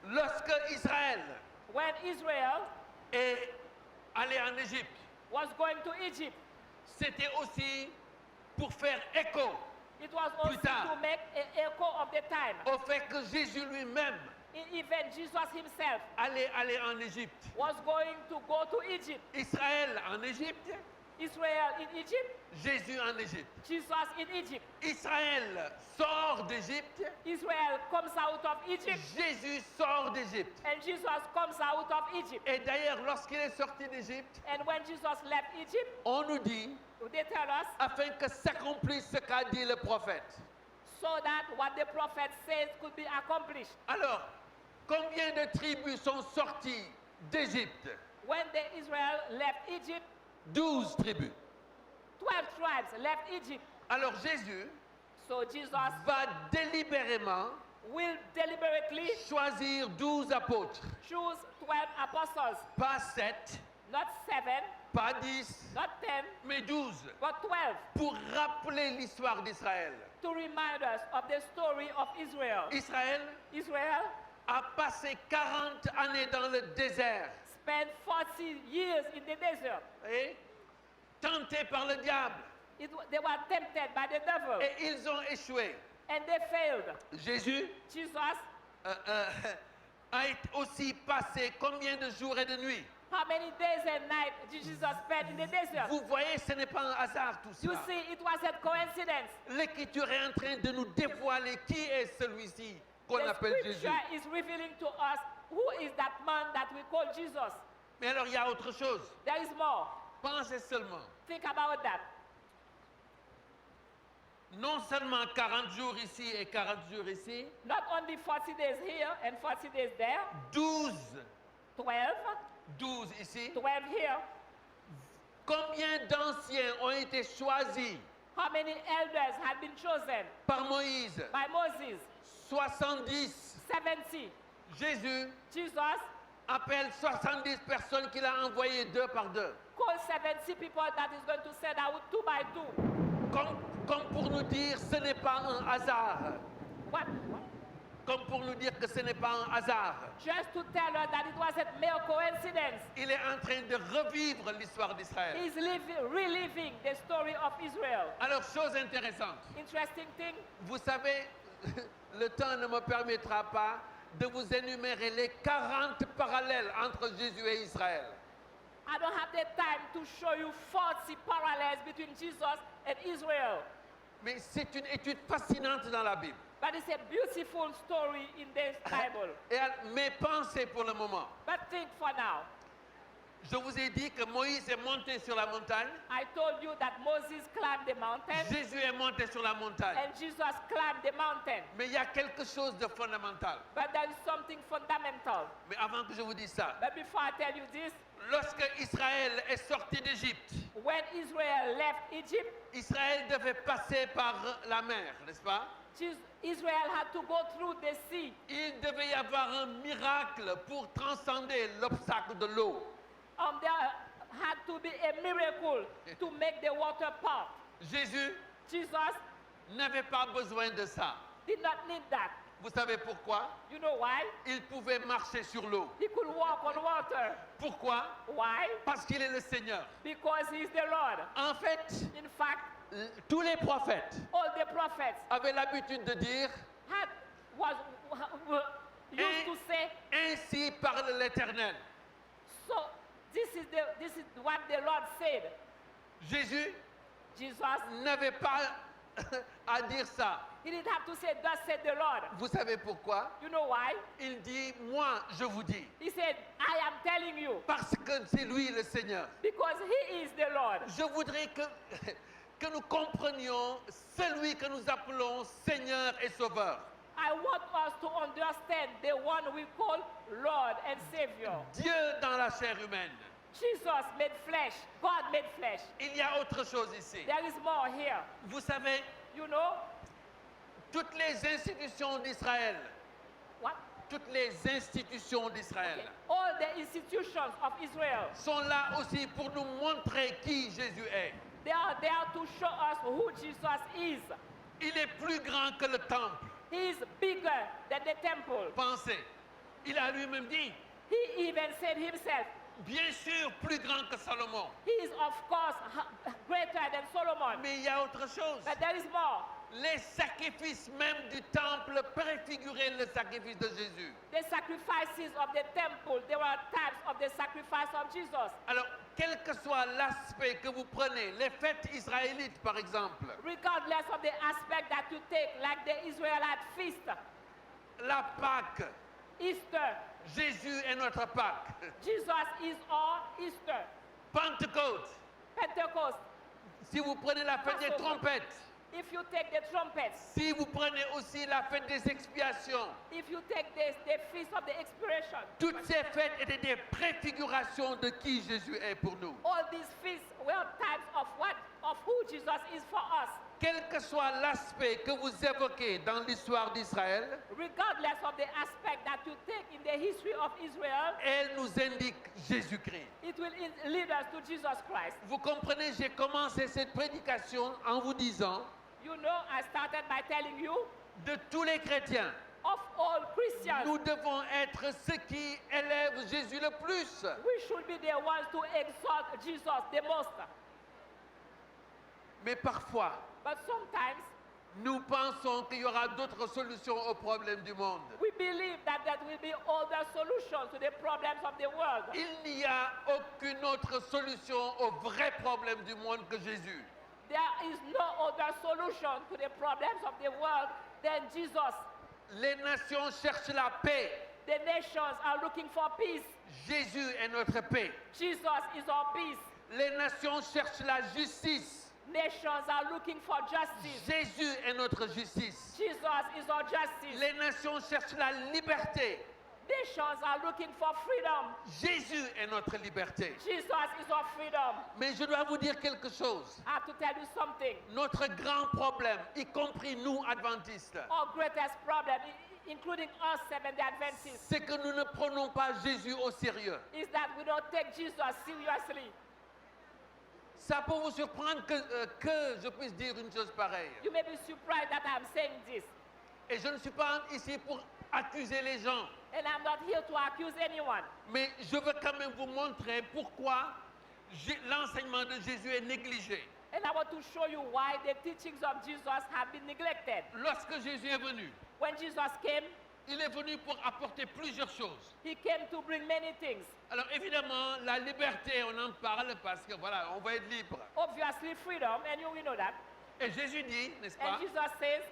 Lorsque Israël When Israel est allé en Égypte, was going to Egypt, c'était aussi pour faire écho it was also Plus tard. to make an echo of the time. au fait que Jésus lui-même Even Jesus himself allait en Égypte. was going to go to Egypt. Israël en Égypte, Israel in Egypt, Jésus en Égypte. Jesus in Egypt. Israël sort d'Égypte, Israel comes out of Egypt, Jésus sort d'Égypte. and Jesus comes out of Egypt. Et d'ailleurs, lorsqu'il est sorti d'Égypte, And when Jesus left Egypt, on nous dit, they tell us, afin que s'accomplisse ce qu'a dit le prophète. so that what the prophet says could be accomplished. Alors, combien de tribus sont sorties d'Égypte? When the Israel left Egypt, 12 tribus. 12 tribes left Egypt. Alors Jésus So Jesus va délibérément will deliberately choisir 12 apôtres. choose 12 apostles, Pas 7, not 7, pas 10, not 10, mais 12. but 12, Pour rappeler l'histoire d'Israël. to remind us of the story of Israel. Israël Israel a passé 40 années dans le désert, spent 40 years in the desert. et tenté par le diable. They were tempted by the devil, Et ils ont échoué. and they failed. Jésus Jesus, a aussi passé combien de jours et de nuits? how many days and nights did Jesus spend in the desert? Vous voyez, ce n'est pas un hasard tout You ça. see, it wasn't coincidence. L'Écriture est en train de nous dévoiler qui est celui-ci qu'on The appelle Jésus. scripture is revealing to us who is that man that we call Jesus. Mais alors il y a autre chose. There is more. Pensez seulement. Think about that. Non seulement 40 jours ici et 40 jours ici, Not only 40 days here and 40 days there, 12, 12 ici. 12 here. Combien d'anciens ont été choisis How many elders had been chosen par Moïse? by Moses? 70. 70. Jésus Jesus appelle 70 personnes qu'il a envoyées 2 par 2. called 70 people that is going to send out 2 by 2. Comme pour nous dire ce n'est pas un hasard. What? Comme pour nous dire que ce n'est pas un hasard. Just to tell us that it wasn't mere coincidence. Il est en train de revivre l'histoire d'Israël. He's reliving the story of Israel. Alors, chose intéressante. Interesting thing, Vous savez, le temps ne me permettra pas de vous énumérer les 40 parallèles entre Jésus et Israël. I don't have the time to show you 40 parallels between Jesus and Israel. Mais c'est une étude fascinante dans la Bible. But it's a beautiful story in the Bible. Mais pensez pour le moment. But think for now. Je vous ai dit que Moïse est monté sur la montagne. I told you that Moses climbed the mountain Jésus est monté sur la montagne. and Jesus climbed the mountain. Mais il y a quelque chose de fondamental. But there is something fundamental. Mais avant que je vous dise ça, But before I tell you this, lorsque Israël est sorti d'Égypte, when Israel left Egypt, Israël devait passer par la mer, n'est-ce pas? Israel had to go through the sea. Il devait y avoir un miracle pour transcender l'obstacle de l'eau. There had to be a miracle to make the water part. Jésus Jesus n'avait pas besoin de ça. did not need that. Vous savez pourquoi? You know why? Il pouvait marcher sur l'eau. He could walk on water. Pourquoi? Why? Parce qu'il est le Seigneur. Because he is the Lord. En fait, In fact, tous les prophètes all the prophets avaient l'habitude de dire used to say, ainsi parle l'Éternel. so this is what the Lord said. Jésus Jesus, n'avait pas à dire ça. he didn't have to say, thus said the Lord. Vous savez pourquoi? You know why? Il dit, moi, je vous dis. He said, I am telling you, Parce que c'est lui le Seigneur. because he is the Lord. Je voudrais que nous comprenions celui que nous appelons Seigneur et Sauveur. I want us to understand the one we call Lord and Savior. Dieu dans la chair humaine. Jesus made flesh. God made flesh. Il y a autre chose ici. There is more here. Vous savez, You know toutes les institutions d'Israël, what? toutes les institutions d'Israël All the institutions of Israel, sont là aussi pour nous montrer qui Jésus est. they are there to show us who Jesus is. Il est plus grand que le temple. He is bigger than the temple. Pensez, il a lui-même dit, He even said himself, bien sûr plus grand que Salomon. he is of course greater than Solomon. Mais il y a autre chose. But there is more. Les sacrifices même du temple préfiguraient le sacrifice de Jésus. The sacrifices of the temple, they were types of the sacrifice of Jesus. Alors, quel que soit l'aspect que vous prenez, les fêtes israélites par exemple, Regardless of the aspect that you take, like the Israelite feast, la Pâque, Easter, Jésus est notre Pâque. Jesus is our Easter, Pentecôte, Pentecost. si vous prenez la fête des trompettes, If you take the trumpets, si vous prenez aussi la fête des expiations, if you take the feast of the expiration, toutes ces fêtes étaient des préfigurations de qui Jésus est pour nous. all these feasts were types of who Jesus is for us. Quel que soit l'aspect que vous évoquez dans l'histoire d'Israël, Regardless of the aspect that you take in the history of Israel, elle nous indique Jésus-Christ. it will lead us to Jesus Christ. Vous comprenez, j'ai commencé cette prédication en vous disant, You know, I started by telling you, de tous les chrétiens, of all Christians, nous devons être ceux qui élèvent Jésus le plus. we should be the ones to exalt Jesus the most. Mais parfois, But sometimes nous pensons qu'il y aura d'autres solutions aux problèmes du monde. we believe that there will be other solutions to the problems of the world. Il n'y a aucune autre solution aux vrais problèmes du monde que Jésus. There is no other solution to the problems of the world than Jesus. Les nations cherchent la paix. The nations are looking for peace. Jésus est notre paix. Jesus is our peace. Les nations cherchent la justice. Nations are looking for justice. Jésus est notre justice. Jesus is our justice. Les nations cherchent la liberté. Nations are looking for freedom. Jésus est notre liberté. Jesus is our freedom. Mais je dois vous dire quelque chose. I have to tell you something. Notre grand problème, y compris nous adventistes, Our greatest problem, including us Seventh-day Adventists, c'est que nous ne prenons pas Jésus au sérieux. is that we don't take Jesus seriously. Ça peut vous surprendre que je puisse dire une chose pareille. You may be surprised that I'm saying this. Et je ne suis pas ici pour accuser les gens. And I'm not here to accuse anyone. Mais je veux quand même vous montrer pourquoi l'enseignement de Jésus est négligé. And I want to show you why the teachings of Jesus have been neglected. Lorsque Jésus est venu, When Jesus came, il est venu pour apporter plusieurs choses. he came to bring many things. Alors évidemment, la liberté, on en parle parce que voilà, on va être libre. Obviously, freedom, and you will know that. Et Jésus dit, n'est-ce pas, And Jesus says,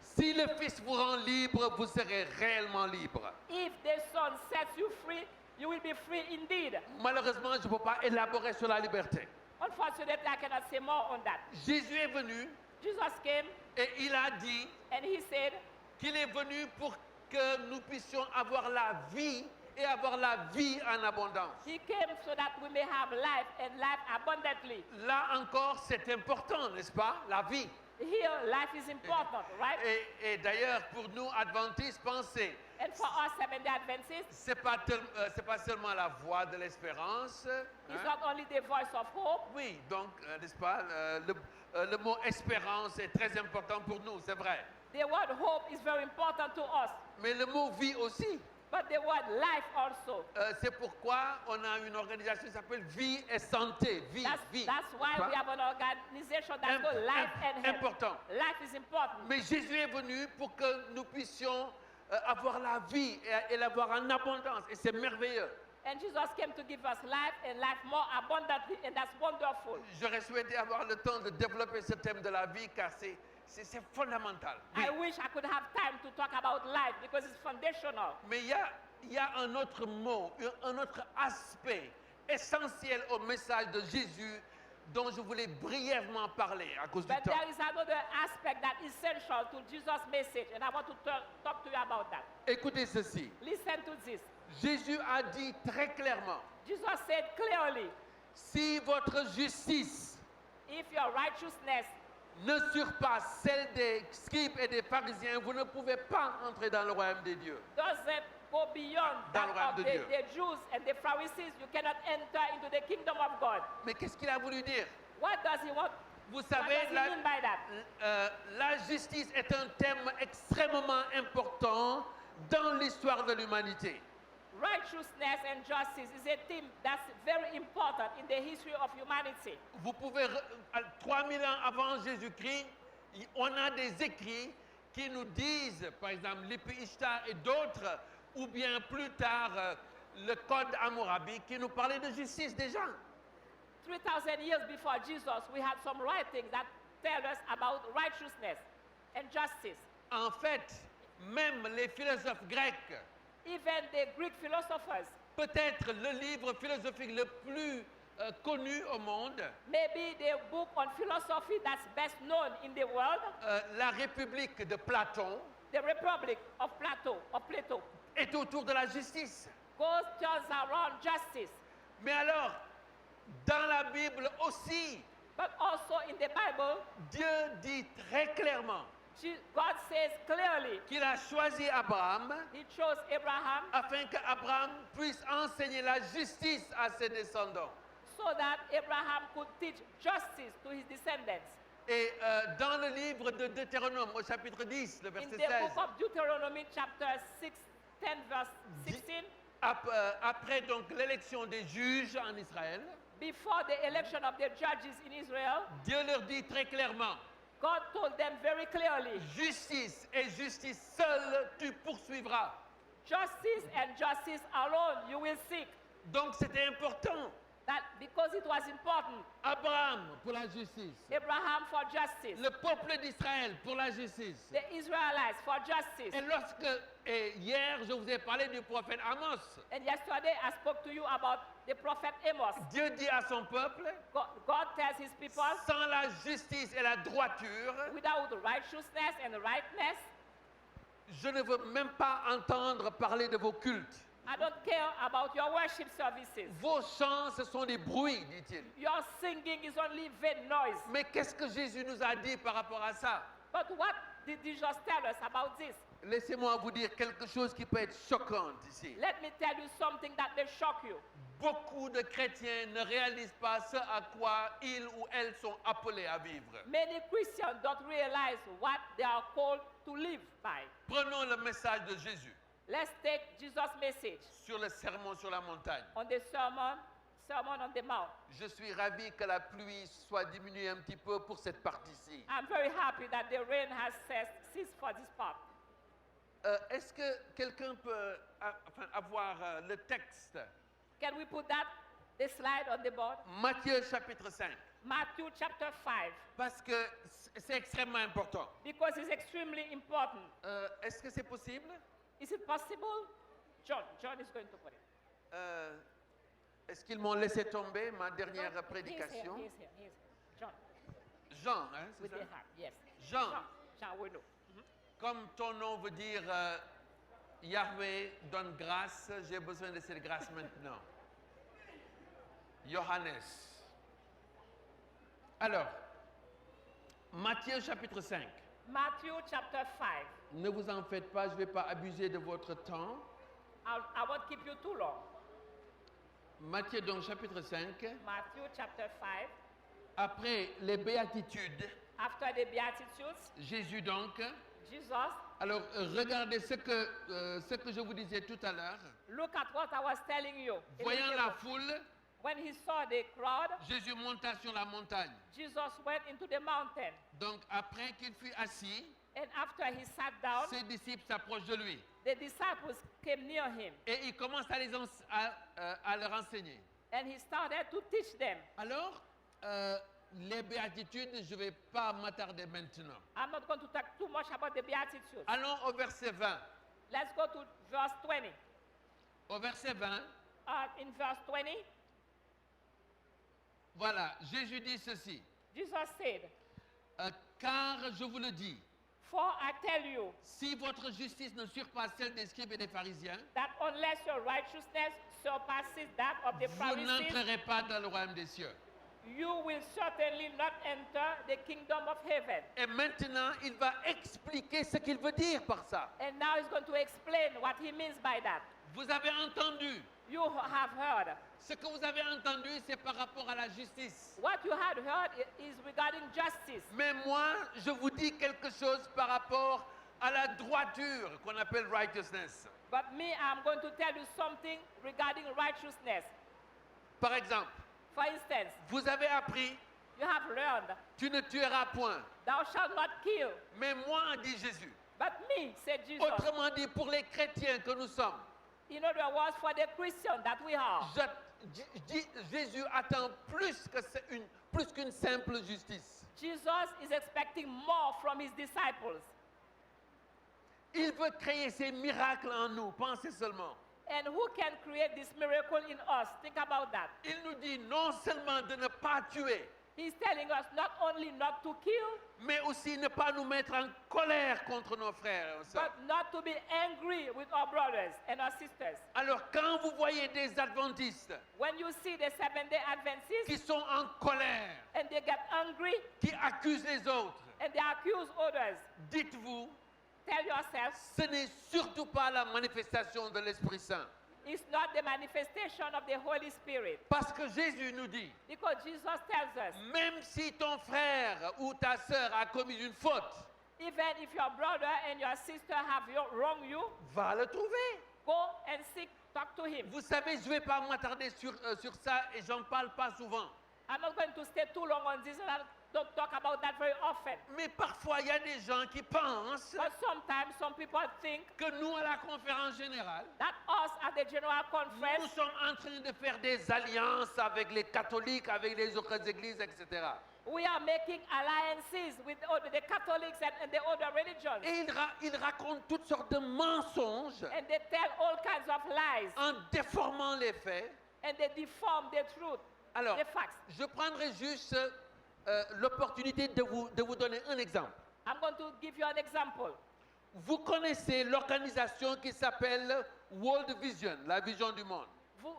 si le Fils vous rend libre, vous serez réellement libre. if the Son sets you free, you will be free indeed. Malheureusement, je ne peux pas élaborer sur la liberté. Unfortunately, I cannot say more on that. Jésus est venu Jesus came et il a dit and he said qu'il est venu pour que nous puissions avoir la vie et avoir la vie en abondance. he came so that we may have life and life abundantly. Là encore, c'est important, n'est-ce pas? La vie. Here, life is important, right? Et d'ailleurs, pour nous, adventistes, pensez, And for us Seventh-day Adventists, c'est pas seulement la voix de l'espérance. it's Hein? not only the voice of hope. Oui, donc, n'est-ce pas, le mot espérance est très important pour nous, c'est vrai. The word hope is very important to us, Mais le mot vie aussi. but the word life also. C'est pourquoi on a une organisation qui s'appelle Vie et Santé. Vie, vie. That's why N'est-ce we pas? have an organization that's called Life and Health. Important. Life is important. Mais Jésus est venu pour que nous puissions avoir la vie et l'avoir en abondance. Et c'est merveilleux. And Jesus came to give us life and life more abundantly, and that's wonderful. J'aurais souhaité avoir le temps de développer ce thème de la vie car c'est fondamental. Oui. I wish I could have time to talk about life because it's foundational. Mais il y a un autre mot, un autre aspect essentiel au message de Jésus dont je voulais brièvement parler à cause du But temps. there is another aspect that is essential to Jesus' message, and I want to talk to you about that. Écoutez ceci. Listen to this. Jésus a dit très clairement, Jesus said clearly, si votre justice if your righteousness ne surpasse celle des scribes et des pharisiens, vous ne pouvez pas entrer dans le royaume des dieux. doesn't go beyond Dans le that royaume of de Dieu. the Jews and the Pharisees, you cannot enter into the kingdom of God. Mais qu'est-ce qu'il a voulu dire? What does he want? Vous What savez, does he mean by that? la justice est un thème extrêmement important dans l'histoire de l'humanité. Righteousness and justice is a theme that's very important in the history of humanity. Vous pouvez, 3000 ans avant Jésus-Christ, On a des écrits qui nous disent, par exemple, l'Ipi Ishtar et d'autres, ou bien plus tard, le Code Hammurabi, qui nous parlait de justice déjà. 3,000 years before Jesus, we had some writings that tell us about righteousness and justice. En fait, même les philosophes grecs, Even the Greek philosophers, peut-être le livre philosophique le plus connu au monde, maybe the book on philosophy that's best known in the world, La République de Platon, the Republic of Plato, est autour de la justice. goes just around justice. Mais alors, dans la Bible aussi, But also in the Bible, Dieu dit très clairement God says clearly qu'il a choisi Abraham He chose Abraham afin qu'Abraham puisse enseigner la justice à ses descendants. so that Abraham could teach justice to his descendants. Et dans le livre de Deutéronome, au chapitre 10, le In verset the 16, book of Deuteronomy, chapter 10, verse 16, après donc l'élection des juges en Israël, before the election of the judges in Israel, Dieu leur dit très clairement, God told them very clearly, justice et justice seule tu poursuivras. justice and justice alone you will seek. Donc c'était important. That because it was important, Abraham pour la justice, Abraham for justice, le peuple d'Israël pour la justice. the Israelites for justice. Et hier, je vous ai parlé du prophète Amos. And yesterday I spoke to you about the prophet Amos. Dieu dit à son peuple, God tells his people, sans la justice et la droiture, without righteousness and rightness, je ne veux même pas entendre parler de vos cultes. I don't care about your worship services. Vos chants, ce sont des bruits, dit-il. Your singing is only vain noise. Mais qu'est-ce que Jésus nous a dit par rapport à ça? But what did Jesus tell us about this? Laissez-moi vous dire quelque chose qui peut être choquant ici. Let me tell you something that may shock you. Beaucoup de chrétiens ne réalisent pas ce à quoi ils ou elles sont appelés à vivre. Many Christians don't realize what they are called to live by. Prenons le message de Jésus Let's take Jesus' message sur le sermon sur la montagne. on the sermon on the mount. Je suis ravi que la pluie soit diminuée un petit peu pour cette partie-ci. I'm very happy that the rain has ceased for this part. Est-ce que quelqu'un peut avoir le texte? Can we put the slide on the board? Matthieu chapitre 5. Matthew chapter 5, Parce que c'est extrêmement important. because it's extremely important. Est-ce que c'est possible? Is it possible? John is going to put it. Est-ce qu'ils m'ont laissé tomber ma dernière John, prédication? He's here. John, Jean, hein, c'est with ça? the heart, yes. Jean. Jean, we know. Comme ton nom veut dire Yahweh donne grâce, j'ai besoin de cette grâce maintenant. Johannes. Alors, Matthieu chapitre 5. Matthew chapter 5. Ne vous en faites pas, je ne vais pas abuser de votre temps. I won't keep you too long. Matthieu donc chapitre 5. Matthew chapter 5. Après les béatitudes, After the Beatitudes, Jésus donc. Jesus, Alors regardez ce que je vous disais tout à l'heure. look at what I was telling you. Voyant la foule, When he saw the crowd, Jésus monta sur la montagne. Jesus went into the mountain. Donc après qu'il fut assis, And after he sat down, ses disciples s'approchent de lui. the disciples came near him. Et il commence à leur enseigner. And he started to teach them. Alors, les béatitudes, je ne vais pas m'attarder maintenant. I'm not going to talk too much about the Beatitudes. Allons au verset 20. Let's go to verse 20. Au verset 20, In verse 20, voilà, Jésus dit ceci. Jesus said, Car je vous le dis, For I tell you si votre justice ne surpasse celle des scribes et des pharisiens, that unless your righteousness surpasses that of the vous Pharisees, n'entrerez pas dans le royaume des cieux. you will certainly not enter the kingdom of heaven. Et maintenant, il va expliquer ce qu'il veut dire par ça. And now he's going to explain what he means by that. Vous avez entendu. You have heard. Ce que vous avez entendu, c'est par rapport à la justice. What you had heard is regarding justice. Mais moi, je vous dis quelque chose par rapport à la droiture qu'on appelle righteousness. But me, I'm going to tell you something regarding righteousness. Par exemple, For instance, vous avez appris You have learned, tu ne tueras point. thou shalt not kill. Mais moi, dit Jésus, But me, said Jesus. autrement dit, pour les chrétiens que nous sommes, In other words, for the Christian that we are, Jésus attend plus qu'une simple justice. Jesus is expecting more from his disciples. Il veut créer ces miracles en nous, pensez seulement. And who can create this miracle in us? Think about that. Il nous dit non seulement de ne pas tuer, He's telling us not only not to kill, mais aussi ne pas nous mettre en colère contre nos frères et sœurs. but not to be angry with our brothers and our sisters. Alors quand vous voyez des adventistes When you see the Seventh-day qui Adventists sont en colère, and they get angry qui accusent les autres, and they accuse others, dites-vous, tell yourself, ce n'est surtout pas la manifestation de l'Esprit Saint. it's not the manifestation of the Holy Spirit. Parce que Jésus nous dit, Because Jesus tells us, même si ton frère ou ta sœur a commis une faute, even if your brother and your sister have wronged you, va le trouver. go and talk to him. Vous savez, je ne vais pas m'attarder sur ça et j'en parle pas souvent. I'm not going to stay too long on this, and I don't talk about that very often. Mais parfois, il y a des gens qui pensent But sometimes some people think que nous, à la conférence générale, that us at the General nous Conference, sommes en train de faire des alliances avec les catholiques, avec les autres églises, etc. we are making alliances with the Catholics and the other religions. Et ils racontent toutes sortes de mensonges And they tell all kinds of lies. en déformant les faits. And they deform the truth, Alors, the facts. je prendrai juste l'opportunité de vous donner un exemple. I'm going to give you an example. Vous connaissez l'organisation qui s'appelle World Vision, la vision du monde.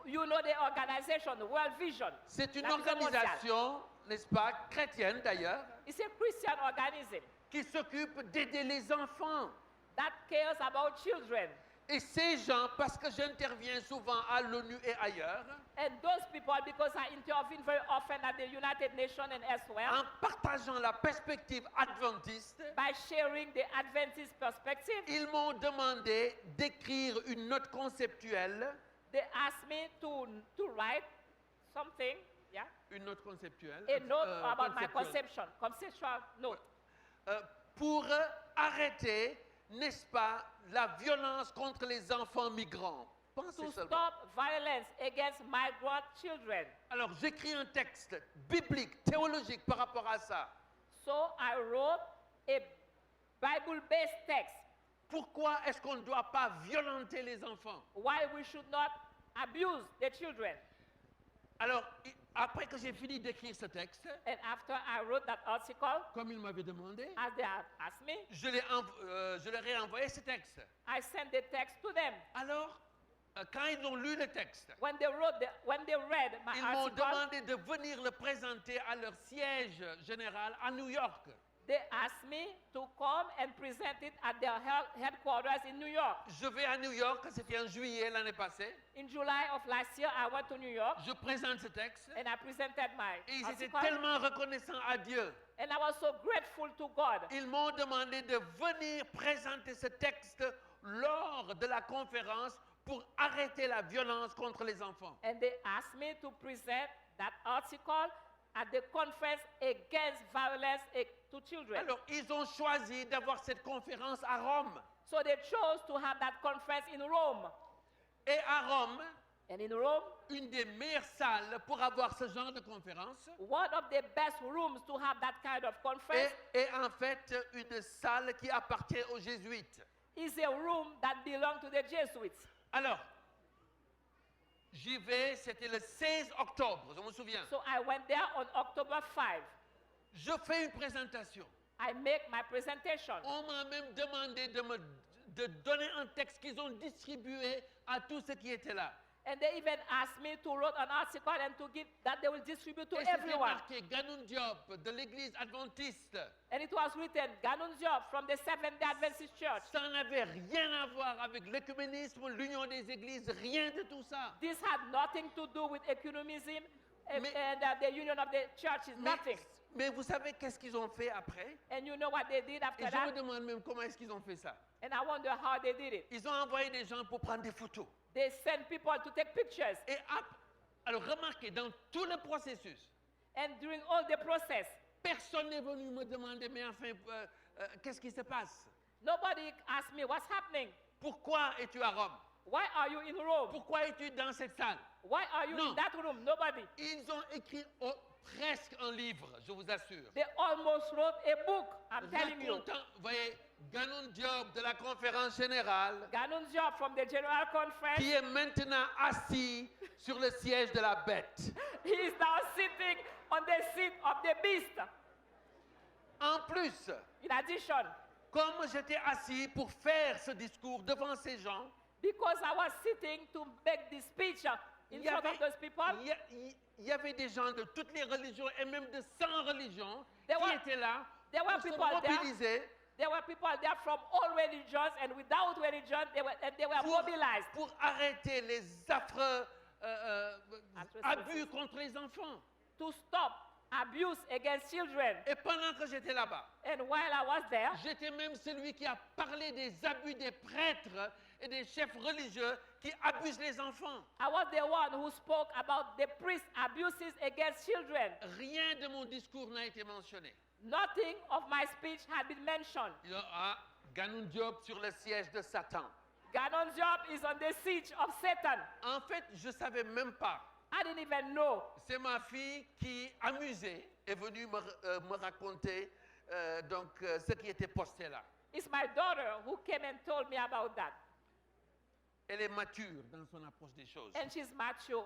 You know the organization, the World Vision. C'est une La vision mondiale. organisation, n'est-ce pas, chrétienne d'ailleurs, It's a Christian organism qui s'occupe d'aider les enfants. that cares about children. Et ces gens, parce que j'interviens souvent à l'ONU et ailleurs, And those people, because I intervene very often at the United Nations and elsewhere, en partageant la perspective adventiste, by sharing the Adventist perspective, ils m'ont demandé d'écrire une note conceptuelle. they asked me to write something, yeah, Une note conceptuelle. a note about my conceptuelle, conceptual note, pour arrêter, n'est-ce pas, la violence contre les enfants migrants. Pensez to seulement. stop violence against migrant children. Alors j'écris un texte biblique, théologique par rapport à ça. So I wrote a Bible-based text Pourquoi est-ce qu'on ne doit pas violenter les enfants? why we should not abuse the children. Alors, après que j'ai fini d'écrire ce texte, And after I wrote that article, comme il m'avait demandé, as they had asked me, je leur ai envoyé ce texte. I sent the text to them. Alors, quand ils ont lu le texte, When they read my ils m'ont article, demandé de venir le présenter à leur siège général à New York. they asked me to come and present it at their headquarters in New York. Je vais à New York, c'était en juillet l'année passée. In July of last year, I went to New York Je présente ce texte and I presented my et ils étaient article. tellement reconnaissants à Dieu. And I was so grateful to God. Ils m'ont demandé de venir présenter ce texte lors de la conférence pour arrêter la violence contre les enfants. And they asked me to present that article at the conference against violence to children. Alors, ils ont choisi d'avoir cette conférence à Rome. So they chose to have that conference in Rome. Et à Rome, And in Rome, une des meilleures salles pour avoir ce genre de conférence one of the best rooms to have that kind of conference est en fait une salle qui appartient aux jésuites. is a room that belongs to the Jesuits. Alors, j'y vais, c'était le 16 octobre, je me souviens. So I went there on October 5. Je fais une présentation. I make my presentation. On m'a même demandé de donner un texte qu'ils ont distribué à tous ceux qui étaient là. And they even asked me to write an article and to give that they will distribute to Et c'était everyone. marqué Ganun Diop de l'église adventiste. And it was written, Ganun Diop from the Seventh-day Adventist Church. Ça n'avait rien à voir avec l'écuménisme, l'union des églises, rien de tout ça. This had nothing to do with ecumenism and Mais- the union of the churches, nothing. Mais vous savez qu'est-ce qu'ils ont fait après? And you know what they did Et after je me that? demande même comment est-ce qu'ils ont fait ça. And I wonder how they did it. Ils ont envoyé des gens pour prendre des photos. They sent people to take pictures. Et alors remarquez, dans tout le processus, And during all the process, Personne n'est venu me demander, mais enfin, qu'est-ce qui se passe? nobody asked me what's happening. Pourquoi es-tu à Rome? Why are you in Rome? Pourquoi es-tu dans cette salle? Why are you No. in that room? Nobody. Ils ont écrit presque un livre, je vous assure. They almost wrote a book, I'm telling you. Racontant, vous voyez, Ganon Diop de la conférence générale, Ganon Job from the General Conference, qui est maintenant assis sur le siège de la bête. he is now sitting on the seat of the beast. En plus, In addition, comme j'étais assis pour faire ce discours devant ces gens, because I was sitting to make this speech in il y front of those people, il y avait des gens de toutes les religions et même de 100 religions There qui were- étaient là there were pour se people there. mobiliser there were people there from all religions, and without religion, they were mobilized pour arrêter les affreux Atrocities. abus contre les enfants. to stop abuse against children. Et pendant que j'étais là-bas, And while I was there, j'étais même celui qui a parlé des abus des prêtres et des chefs religieux qui abusent les enfants. I was the one who spoke about the priest abuses against children. Rien de mon discours n'a été mentionné. Nothing of my speech had been mentioned. Ils ont, Ganon Diop sur le siège de Satan. Ganon Job is on the siege of Satan. En fait, je ne savais même pas. I didn't even know. C'est ma fille qui, amusée, est venue me raconter ce qui était posté là. It's my daughter who came and told me about that. Elle est mature dans son approche des choses. And she's mature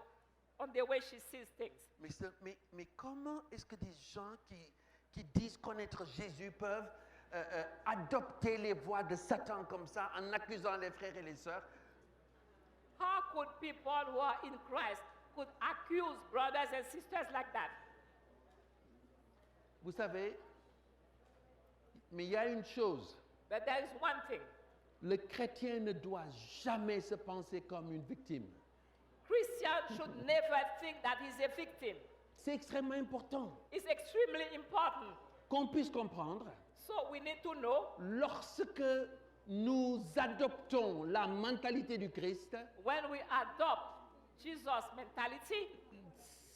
on the way she sees things. Mais comment est-ce que des gens qui disent connaître Jésus peuvent adopter les voies de Satan comme ça en accusant les frères et les sœurs? How could people who are in Christ could accuse brothers and sisters like that? Vous savez, mais il y a une chose. But there is one thing. Le chrétien ne doit jamais se penser comme une victime. Christian should never think that he's a victim. C'est extrêmement important It's extremely important. qu'on puisse comprendre. So we need to know Lorsque nous adoptons la mentalité du Christ, when we adopt Jesus' mentality,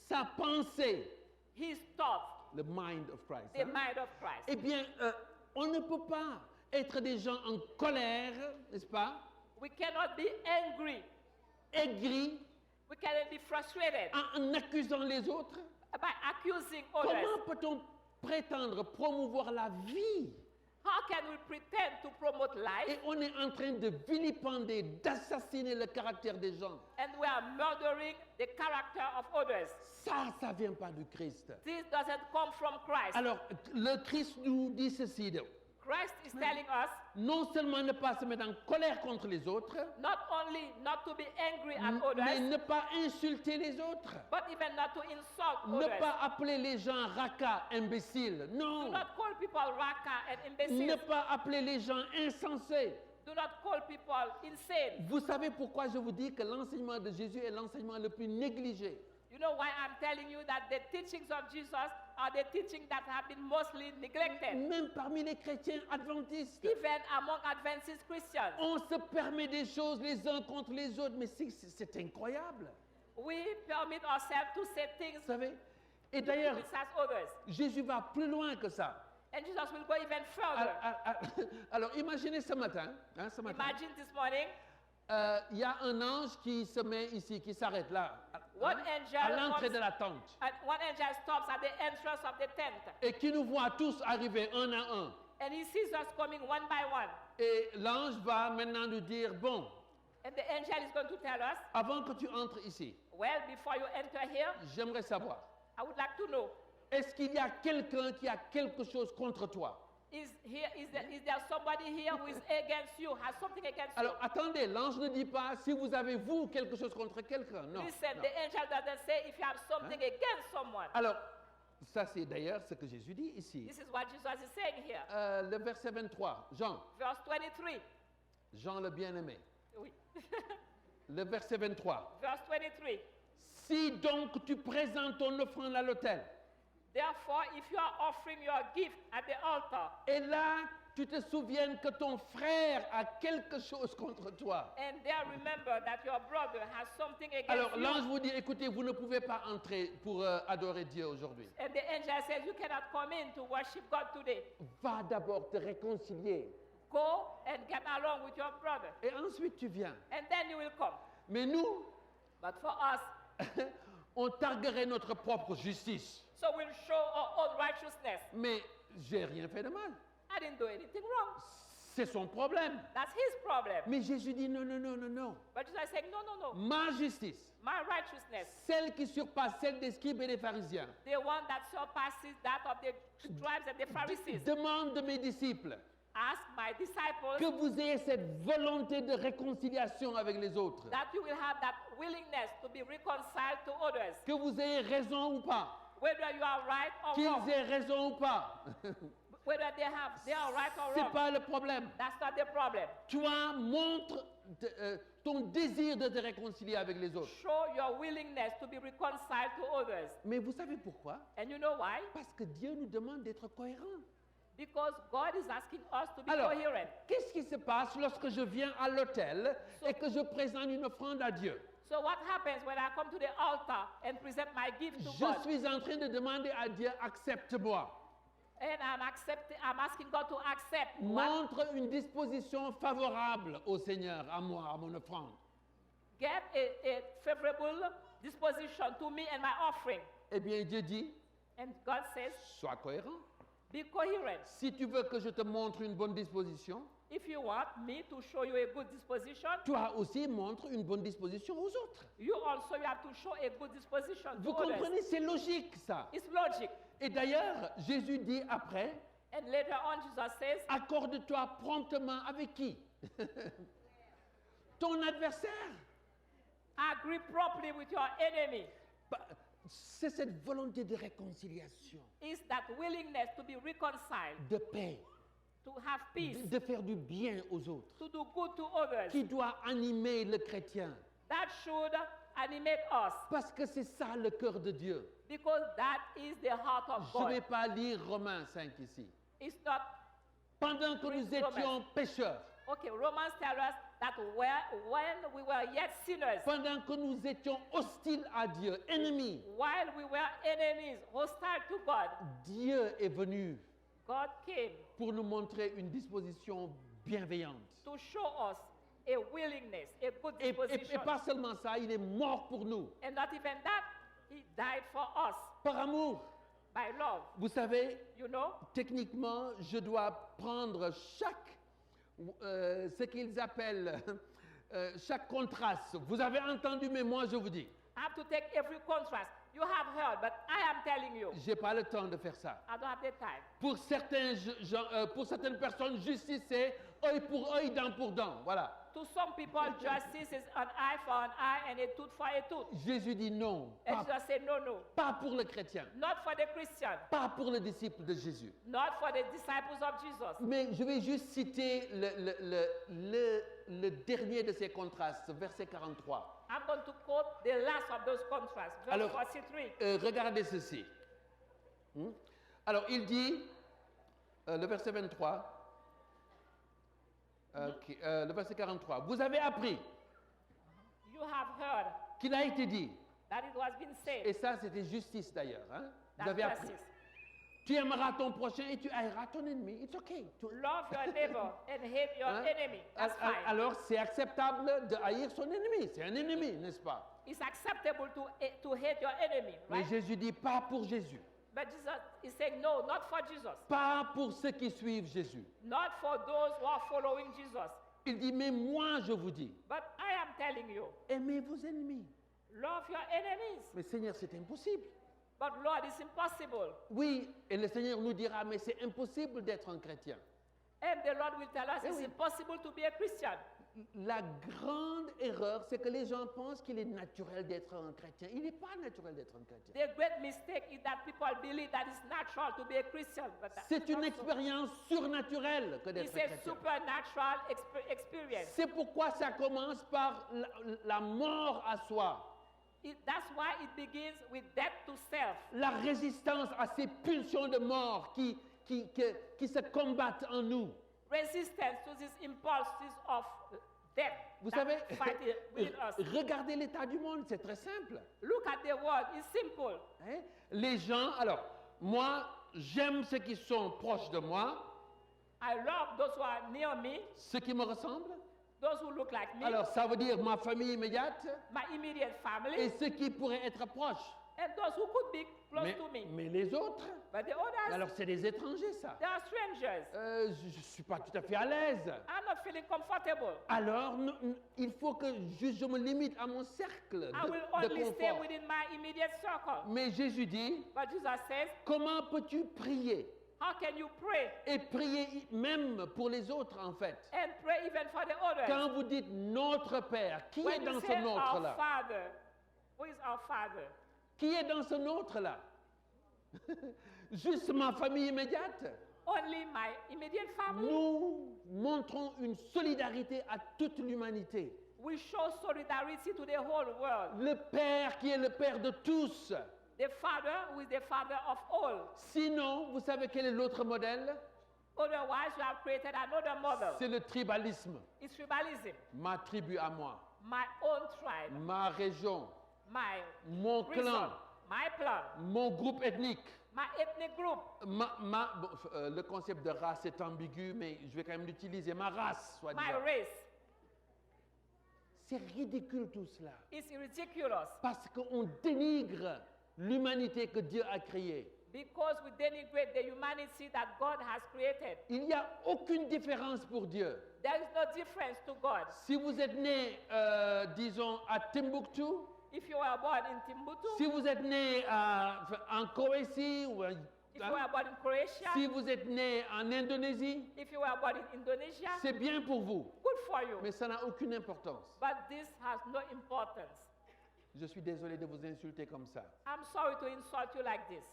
sa pensée, his thought, le mind of Christ, the mind of Christ. eh bien, on ne peut pas être des gens en colère, n'est-ce pas, We cannot be angry. aigris, We cannot be frustrated en accusant les autres. by accusing others. Comment peut-on prétendre promouvoir la vie How can we pretend to promote life et on est en train de vilipender, d'assassiner le caractère des gens? and we are murdering the character of others? Ça ne vient pas du Christ. This doesn't come from Christ. Alors, le Christ nous dit ceci. Christ is telling us Non seulement ne pas se mettre en colère contre les autres, not only not to be angry at mais others, ne pas insulter les autres. but even not to insult Ne others. pas appeler les gens raka, imbéciles. Do Non. not call people raka and Ne imbeciles. pas appeler les gens insensés. Do not call people insane. Vous savez pourquoi je vous dis que l'enseignement de Jésus est l'enseignement le plus négligé? You know why I'm telling you that the teachings of Jesus are the teachings that have been mostly neglected, Même parmi les chrétiens adventistes. even among Adventist Christians. On se permet des choses les uns contre les autres, mais c'est incroyable. We permit ourselves to say things Vous savez? Et d'ailleurs, as others. Jésus va plus loin que ça. And Jesus will go even further. Alors, imaginez ce matin, Imagine this morning, il y a un ange qui se met ici, qui s'arrête là, one angel à l'entrée comes- de la tente, and one angel stops at the entrance of the tent, et qui nous voit tous arriver un à un. and he sees us coming one by one. Et l'ange va maintenant nous dire, bon, And the angel is going to tell us, avant que tu entres ici, well, before you enter here, j'aimerais savoir, I would like to know, est-ce qu'il y a quelqu'un qui a quelque chose contre toi? is there somebody here who is against you, has something against Alors, you? attendez, l'ange ne dit pas si vous avez, vous, quelque chose contre quelqu'un. Non. Listen, non. the angel doesn't say if you have something against someone. Alors, ça c'est d'ailleurs ce que Jésus dit ici. This is what Jesus is saying here. Le verset 23, Jean, Verse 23. Jean le bien-aimé. Oui. Le verset 23. Verse 23. Si donc tu présentes ton offrande à l'autel, Therefore, if you are offering your gift at the altar, et là tu te souviennes que ton frère a quelque chose contre toi. And there remember that your brother has something against Alors you. l'ange vous dit, écoutez, vous ne pouvez pas entrer pour adorer Dieu aujourd'hui. And the angel says, you cannot come in to worship God today. Va d'abord te réconcilier. Go and get along with your brother. Et ensuite tu viens. And then you will come. Mais nous, But for us, on targuerait notre propre justice. so we'll show our own righteousness. Mais j'ai rien fait de mal. I didn't do anything wrong. C'est son problème. That's his problem. Mais Jésus dit non, non, non, non, non. But Jesus is saying, no, no, no. Ma justice, My righteousness, celle qui surpasse celle des scribes et des pharisiens, the one that surpasses that of the scribes and the Pharisees. demande de mes disciples Ask my disciples que vous ayez cette volonté de réconciliation avec les autres. that you will have that willingness to be reconciled to others, Que vous ayez raison ou pas. whether you are right or wrong, Qu'ils aient raison ou pas. whether they are right or C'est wrong. pas le problème. That's not the problem. Toi, montre ton désir de te réconcilier avec les autres. Show your willingness to be reconciled to others. Mais vous savez pourquoi? And you know why? Parce que Dieu nous demande d'être cohérents. Because God is asking us to be Alors, coherent. qu'est-ce qui se passe lorsque je viens à l'autel et que je présente une offrande à Dieu? So what happens when I come to the altar and present my gift to Je God? suis en train de demander à Dieu, accepte-moi. And I'm asking God to accept what? Montre une disposition favorable au Seigneur, à moi, à mon offrande. Get a favorable disposition to me and my offering. Eh bien, Dieu dit, And God says, sois cohérent. be coherent. Si tu veux que je te montre une bonne disposition, If you want me to show you a good disposition, toi aussi montre une bonne disposition aux autres. you also have to show a good disposition Vous to others. comprenez, c'est logique ça. It's logic. Et d'ailleurs, Jésus dit après, And later on, Jesus says, accorde-toi promptement avec qui? Ton adversaire. agree properly with your enemy. Bah, c'est cette volonté de réconciliation, It's that willingness to be reconciled, de paix, to have peace, de faire du bien aux autres, to do good to others. qui doit animer le chrétien. That should animate us Parce que c'est ça le cœur de Dieu. because that is the heart of Je ne vais God. pas lire Romains 5 ici. It's not, Pendant que nous étions pécheurs, okay, Romans tell us that when we were yet sinners, pendant que nous étions hostiles à Dieu, ennemis, while we were enemies, hostile to God, Dieu est venu God came pour nous montrer une disposition bienveillante. to show us a willingness, a good Et disposition. pas seulement ça, il est mort pour nous, And not even that, He died for us par amour. by love. Vous savez, You know, techniquement, je dois prendre ce qu'ils appellent chaque contraste. Vous avez entendu, mais moi je vous dis, I have to take every contrast. You have heard, but I am telling you, j'ai pas le temps de faire ça. I don't have the time. Pour certaines personnes, justice c'est œil pour œil, dent pour dent. Voilà. To some people, justice is an eye for an eye and a tooth for a tooth. Jésus dit non, And Jesus said, no, no, pas pour le chrétien, not for the Christian, pas pour le disciple de Jésus. not for the disciples of Jesus. Mais je vais juste citer le dernier de ces contrastes, verset 43. I'm going to quote the last of those contrasts, verse Alors, 43. Regardez ceci. Alors, il dit, le verset 23, le verset 43, vous avez appris You have heard qu'il a été dit, that it was been said, et ça c'était justice d'ailleurs, hein? Vous that avez appris, justice. tu aimeras ton prochain et tu haïras ton ennemi. It's okay. Love your neighbor and hate your Hein? enemy. That's fine. Alors c'est acceptable de haïr son ennemi, c'est un ennemi, n'est-ce pas? It's acceptable to hate your enemy, Mais right? Jésus dit pas pour Jésus, But Jesus is saying, no, not for Jesus. pas pour ceux qui suivent Jésus. Not for those who are following Jesus. Il dit, mais moi je vous dis, But I am telling you, aimez vos ennemis. love your enemies. Mais Seigneur, c'est impossible. But Lord, it's impossible. Oui, et le Seigneur nous dira, mais c'est impossible d'être un chrétien. And the Lord will tell us Eh it's oui. impossible to be a Christian. La grande erreur, c'est que les gens pensent qu'il est naturel d'être un chrétien. Il n'est pas naturel d'être un chrétien. The great mistake is that people believe that it's natural to be a Christian. But that's C'est une not so. expérience surnaturelle que d'être It's a chrétien. supernatural experience. C'est pourquoi ça commence par la mort à soi, That's why it begins with death to self. la résistance à ces pulsions de mort qui qui se combattent en nous. Resistance to these impulses of death. Vous that savez, fight within us. regardez l'état du monde, c'est très simple. Look at the world. It's simple. Hein? Les gens, alors, moi, j'aime ceux qui sont proches de moi, I love those who are near me, ceux qui me ressemblent. those who look like me, Alors, ça veut dire ma famille immédiate my immediate family, et ceux qui pourraient être proches. and those who could be close to me. Mais les autres, But the others, alors c'est des étrangers, ça. they are strangers. Je ne suis pas tout à fait à l'aise. I'm not feeling comfortable. Alors, il faut que je me limite à mon cercle I will de only stay confort. within my immediate circle. Mais Jésus dit, But Jesus says, comment peux-tu prier? how can you pray? Et prier même pour les autres, en fait. And pray even for the others. Quand vous dites notre Père, qui est When you dans say ce our notre-là? Father, who is our Father? Qui est dans ce nôtre-là? Juste ma famille immédiate? Only my immediate family. Nous montrons une solidarité à toute l'humanité. We show solidarity to the whole world. Le Père qui est le Père de tous. The Father who is the Father of all. Sinon, vous savez quel est l'autre modèle? Otherwise, you have created another model. C'est le tribalisme. It's tribalism. Ma tribu à moi, My own tribe, ma région, my mon reason, clan, my plan, mon groupe ethnique. my ethnic group. Le concept de race est ambigu, mais je vais quand même l'utiliser. Ma race, My soi-disant. race. C'est ridicule tout cela. It's ridiculous Parce qu'on dénigre l'humanité que Dieu a créée. because we denigrate the humanity that God has created. Il n'y a aucune différence pour Dieu. There is no difference to God. Si vous êtes né, disons, à Timbuktu, If you were born in Timbuktu, si vous êtes né en Croatie, ou if you were born in Croatia, si vous êtes né en Indonésie, if you were born in Indonesia, c'est bien pour vous. good for you. Mais ça n'a aucune importance. But this has no importance. Je suis désolé de vous insulter comme ça. I'm sorry to insult you like this,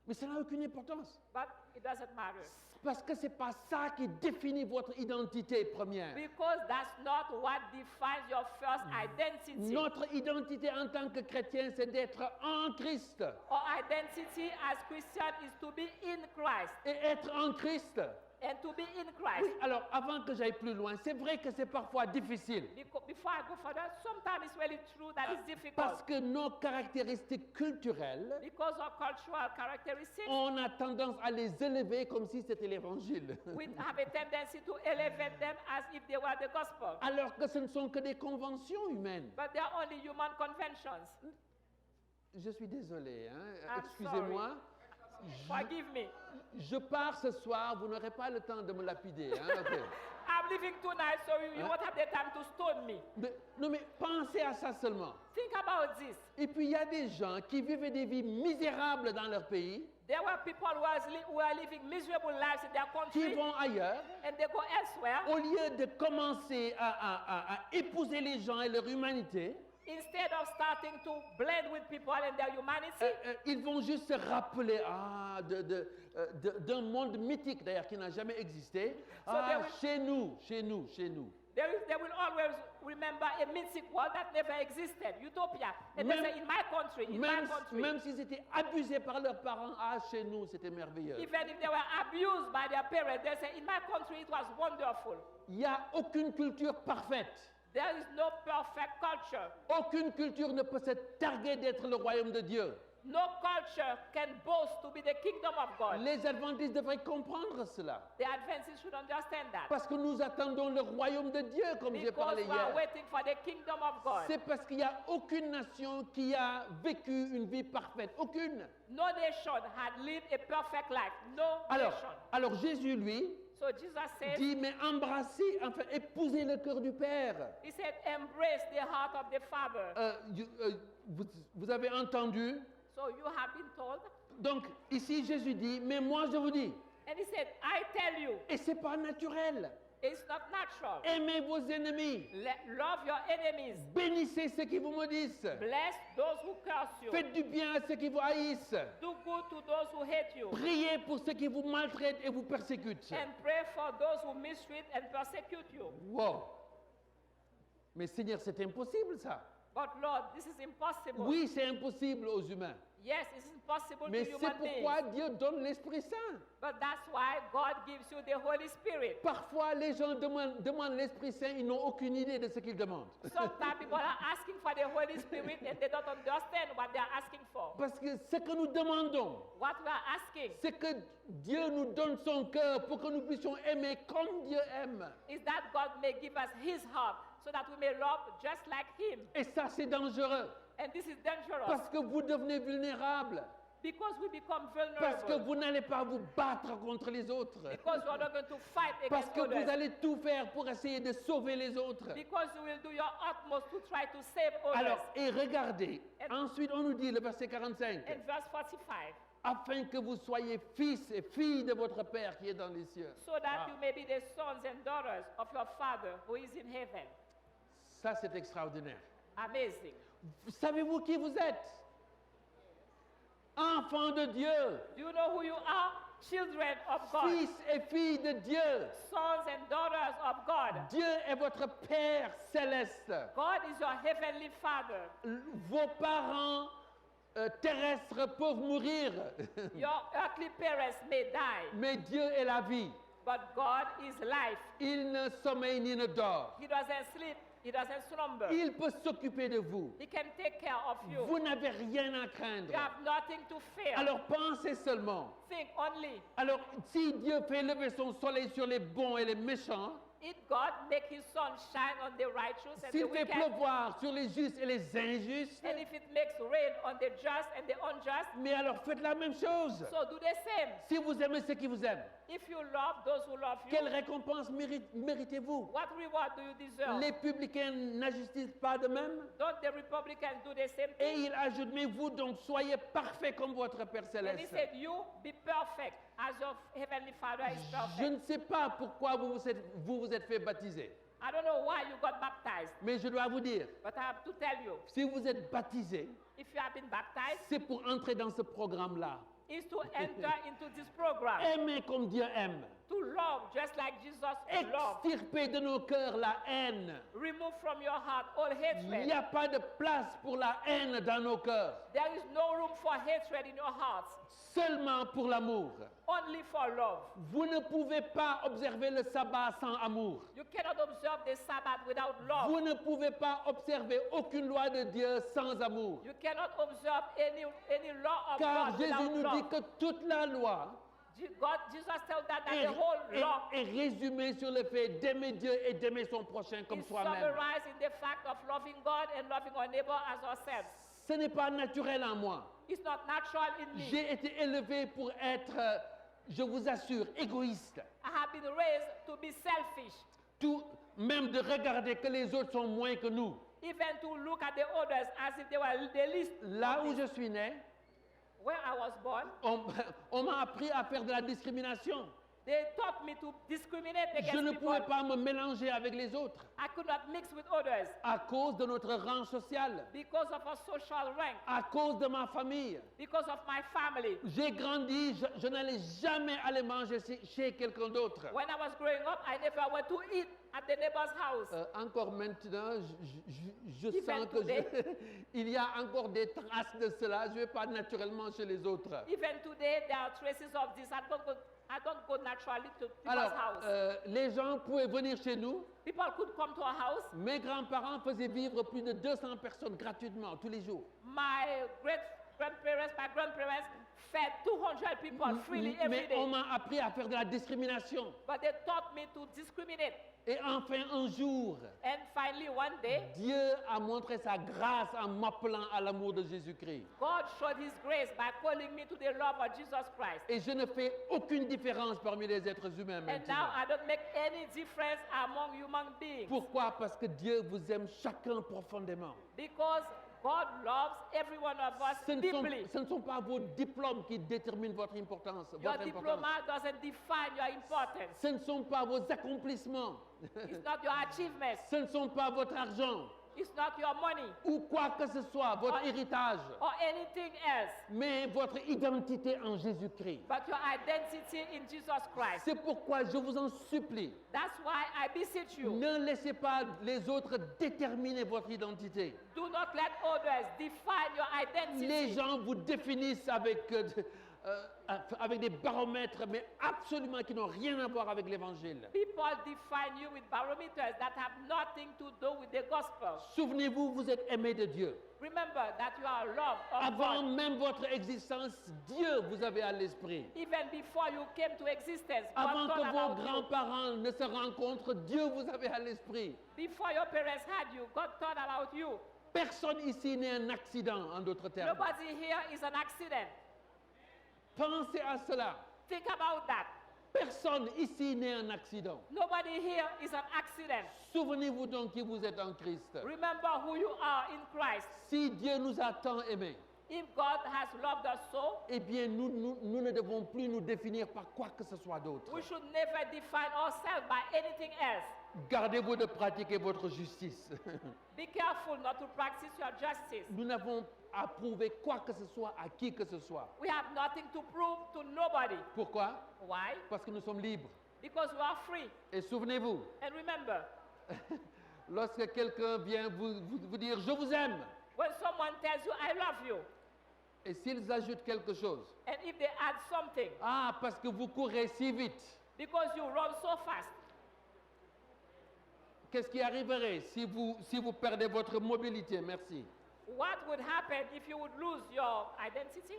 Mais ça n'a aucune importance. but it doesn't matter. Parce que ce n'est pas ça qui définit votre identité première. Because that's not what defines your first identity. Notre identité en tant que chrétien, c'est d'être en Christ. Our identity as Christian is to be in Christ. Et être en Christ. And to be in Oui, Christ. alors avant que j'aille plus loin, c'est vrai que c'est parfois difficile. Before I go further, sometimes it's really true that it's difficult. Parce que nos caractéristiques culturelles, Because of cultural characteristics, on a tendance à les élever comme si c'était l'évangile. we have a tendency to elevate them as if they were the gospel. Alors que ce ne sont que des conventions humaines. But they are only human conventions. Je suis désolé, hein? I'm Excusez-moi. Forgive me. Je pars ce soir, vous n'aurez pas le temps de me lapider. Hein? Ok. I'm leaving tonight, so you won't have the time to stone me. Non mais pensez à ça seulement. Think about this. Et puis il y a des gens qui vivent des vies misérables dans leur pays, There were people who are living miserable lives in their qui country, vont ailleurs, and they go elsewhere. au lieu de commencer à épouser les gens et leur humanité, Instead of starting to blend with people and their humanity, ils vont juste se rappeler d'un monde mythique d'ailleurs qui n'a jamais existé. they will- Chez nous, chez nous, chez nous. they will always remember a mythic world that never existed, utopia. And they Même- say, in my country, in my country. Même s'ils étaient abusés par leurs parents, chez nous, c'était merveilleux. Even if they were abused by their parents, they say, in my country, it was wonderful. Il n'y a aucune culture parfaite. There is no perfect culture. Aucune culture ne peut se targuer d'être le royaume de Dieu. No culture can boast to be the kingdom of God. Les adventistes devraient comprendre cela. The Adventists should understand that. Parce que nous attendons le royaume de Dieu, comme j'ai Because parlé we are hier. waiting for the kingdom of God. C'est parce qu'il n'y a aucune nation qui a vécu une vie parfaite. Aucune. No nation had lived a perfect life. No Alors, nation. alors Jésus, lui, So Jesus said, dit, mais embrassez, enfin, épousez le cœur du Père. he said, embrace the heart of the Father. Vous avez entendu? So you have been told. Donc, ici, Jésus dit, mais moi, je vous dis. And he said, I tell you, Et c'est pas naturel. it's not natural. Aimez vos ennemis. Love your enemies. Bénissez ceux qui vous maudissent. Bless those who curse you. Faites du bien à ceux qui vous haïssent. Do good to those who hate you. Priez pour ceux qui vous maltraitent et vous persécutent. And pray for those who mistreat and persecute you. Wow. Mais Seigneur, c'est impossible ça. But Lord, this is impossible. Oui, c'est impossible aux humains. Yes, it's impossible Mais to c'est human beings. pourquoi Dieu donne l'Esprit Saint. But that's why God gives you the Holy Spirit. Parfois, les gens demandent l'Esprit Saint, ils n'ont aucune idée de ce qu'ils demandent. Sometimes people are asking for the Holy Spirit and they don't understand what they are asking for. Parce que ce que nous demandons, What we are asking c'est que Dieu nous donne son cœur pour que nous puissions aimer comme Dieu aime. is that God may give us His heart so that we may love just like Him. Et ça, c'est dangereux. And this is dangerous Parce que vous devenez vulnérable. because we become Parce que vulnerable. vous n'allez pas vous battre contre les autres. Because you are not going to fight Parce against que vous others. allez tout faire pour essayer de sauver les autres. Because you will do your utmost to try to save others. Alors, et regardez, And- ensuite on nous dit, le verset 45, In verse 45, afin que vous soyez fils et filles de votre Père qui est dans les cieux. so that you may be the sons and daughters of your Father who is in heaven. Ça, c'est extraordinaire. Amazing. Savez-vous qui vous êtes? Enfants de Dieu, Do you know who you are? Children of God. fils et filles de Dieu. Sons and daughters of God. Dieu est votre Père céleste. God is your heavenly Father. Vos parents terrestres peuvent mourir, Your earthly parents may die, mais Dieu est la vie. but God is life. Il ne sommeille ni ne dort. He doesn't sleep. He doesn't slumber. Il peut s'occuper de vous. He can take care of you. Vous n'avez rien à craindre. You have nothing to fear. Alors pensez seulement. Think only. Alors si Dieu fait lever son soleil sur les bons et les méchants, If God make His sun shine on the righteous and the s'il fait wicked, pleuvoir sur les justes et les injustes, and if it makes rain on the just and the unjust, mais alors faites la même chose. so do the same. Si vous aimez ceux qui vous aiment, If you love those who love you, quelle récompense méritez-vous? what reward do you deserve? Les publicains n'agissent pas de même? Don't the Republicans do the same Et thing? il ajoute, mais vous donc soyez parfaits comme votre Père And He céleste. said, you be perfect as your heavenly Father is Je perfect. ne sais pas pourquoi vous vous êtes fait baptiser, I don't know why you got baptized, mais je dois vous dire, but I have to tell you, si vous êtes baptisé, if you have been baptized, c'est pour entrer dans ce programme-là. is to enter into this program, Aimer comme Dieu aime. to love just like Jesus loved. Extirper de nos cœurs la haine. Remove from your heart all Il n'y hatred. a pas de place pour la haine dans nos cœurs, There is no room for hatred in your hearts, seulement pour l'amour. only for love. Vous ne pouvez pas observer le sabbat sans amour. You cannot observe the Sabbath without love. Vous ne pouvez pas observer aucune loi de Dieu sans amour. You cannot observe any law of Car God Jésus without nous love. dit que toute la loi Jesus tells that est, the whole law est résumée sur le fait d'aimer Dieu et d'aimer son prochain comme is soi-même. summarized in the fact of loving God and loving our neighbor as ourselves. Ce n'est pas naturel en moi. It's not natural in me. J'ai été élevé pour être, je vous assure, égoïste. I have been raised to be selfish, Tout, même de regarder que les autres sont moins que nous. even to look at the others as if they were the least. Là où je suis né, Where I was born, on m'a appris à faire de la discrimination. they taught me to discriminate against Je ne people. pouvais pas me mélanger avec les autres I could not mix with others à cause de notre rang social, because of a social rank, à cause de ma famille. because of my family. J'ai grandi, je n'allais jamais aller manger chez quelqu'un d'autre. When I was growing up, I never went to eat at the neighbor's house. Encore maintenant, je Even sens que today. il y a encore des traces de cela. Je ne vais pas naturellement chez les autres. Even today, there are traces of this. I don't go naturally to people's Alors, house. les gens pouvaient venir chez nous. People could come to our house. Mes grands-parents faisaient vivre plus de 200 personnes gratuitement tous les jours. My grandparents fed 200 people freely every Mais on day. m'a appris à faire de la discrimination. But they taught me to discriminate. Et enfin, un jour, And finally, one day, Dieu a montré sa grâce en m'appelant à l'amour de Jésus-Christ. God showed His grace by calling me to the love of Jesus Christ. Et je ne fais aucune différence parmi les êtres humains And maintenant. now I don't make any difference among human beings. Pourquoi? Parce que Dieu vous aime chacun profondément. Because God loves every one of us Ce deeply. ne sont pas vos diplômes qui déterminent votre importance. Your Votre importance. diploma doesn't define your importance. Ce ne sont pas vos accomplissements. It's not your achievements. Ce ne sont pas votre argent. It's not your money ou quoi que ce soit, votre Oh. héritage, or anything else, mais votre identité en Jésus-Christ. but your identity in Jesus Christ. C'est pourquoi je vous en supplie, That's why I beseech you, ne laissez pas les autres déterminer votre identité. do not let others define your identity. Les gens vous définissent avec des baromètres, mais absolument qui n'ont rien à voir avec l'évangile. People define you with barometers that have nothing to do with the gospel. Souvenez-vous, vous êtes aimé de Dieu. Remember that you are loved of Avant God. même votre existence, Dieu vous avait à l'esprit. Even before you came to existence, Avant God que thought vos about you. grands-parents ne se rencontrent, Dieu vous avait à l'esprit. Before your parents had you, God thought about you. Personne ici n'est un accident, en d'autres termes. Nobody here is an accident. Pensez à cela. Think about that. Personne ici n'est un accident. Nobody here is an accident. Souvenez-vous donc qui vous êtes en Christ. Remember who you are in Christ. Si Dieu nous a tant aimés, If God has loved us so, eh bien, nous ne devons plus nous définir par quoi que ce soit d'autre. we should never define ourselves by anything else. Gardez-vous de pratiquer votre justice. Be careful not to practice your justice. Nous n'avons à prouver quoi que ce soit à qui que ce soit. We have nothing to prove to nobody. Pourquoi? Why? Parce que nous sommes libres. Because we are free. Et souvenez-vous, And remember, lorsque quelqu'un vient vous dire « je vous aime », when someone tells you, I love you, et s'ils ajoutent quelque chose, and if they add something, « ah, parce que vous courez si vite », because you run so fast, qu'est-ce qui arriverait si vous perdez votre mobilité? Merci. what would happen if you would lose your identity?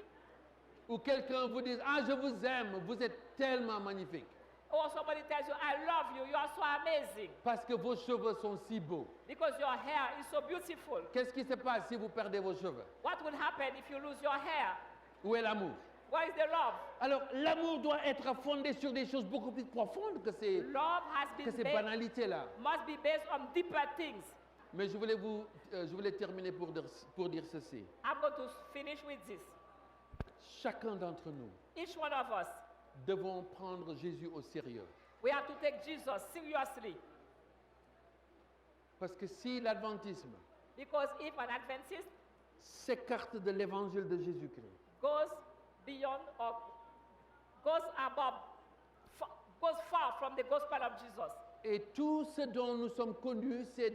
Ou quelqu'un vous dise « ah, je vous aime, vous êtes tellement magnifique ». Or somebody tells you, I love you, you are so amazing, Parce que vos cheveux sont si beaux. because your hair is so beautiful. Qu'est-ce qui se passe si vous perdez vos cheveux? What would happen if you lose your hair? Où est l'amour? Where is the love? Alors, l'amour doit être fondé sur des choses beaucoup plus profondes que ces, Love has que been ces based, banalités-là. must be based on deeper things. Mais je voulais terminer pour dire ceci. I'm going to finish with this. Chacun d'entre nous Each one of us, devons prendre Jésus au sérieux. we have to take Jesus seriously. Parce que si l'adventisme Because if an Adventist s'écarte de l'évangile de Jésus-Christ, goes beyond or goes above, goes far from the gospel of Jesus, et tout ce dont nous sommes connus, c'est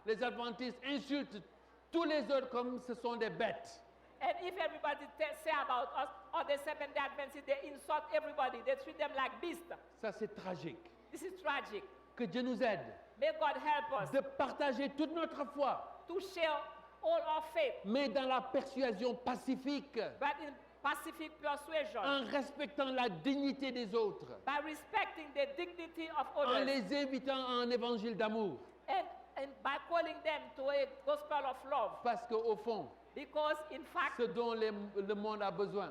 les adventistes insultent tous les autres comme ce sont des bêtes. and if everybody say about us, or the Seventh-day Adventists, they insult everybody, they treat them like beasts. Ça, c'est tragique. This is tragic. Que Dieu nous aide May God help us de partager toute notre foi, to share all our faith, mais dans la persuasion pacifique, but in pacific persuasion, en respectant la dignité des autres, by respecting the dignity of en others, les invitant à un évangile d'amour. and by calling them to a gospel of love. Parce qu'au fond, Because in fact, ce dont le monde a besoin,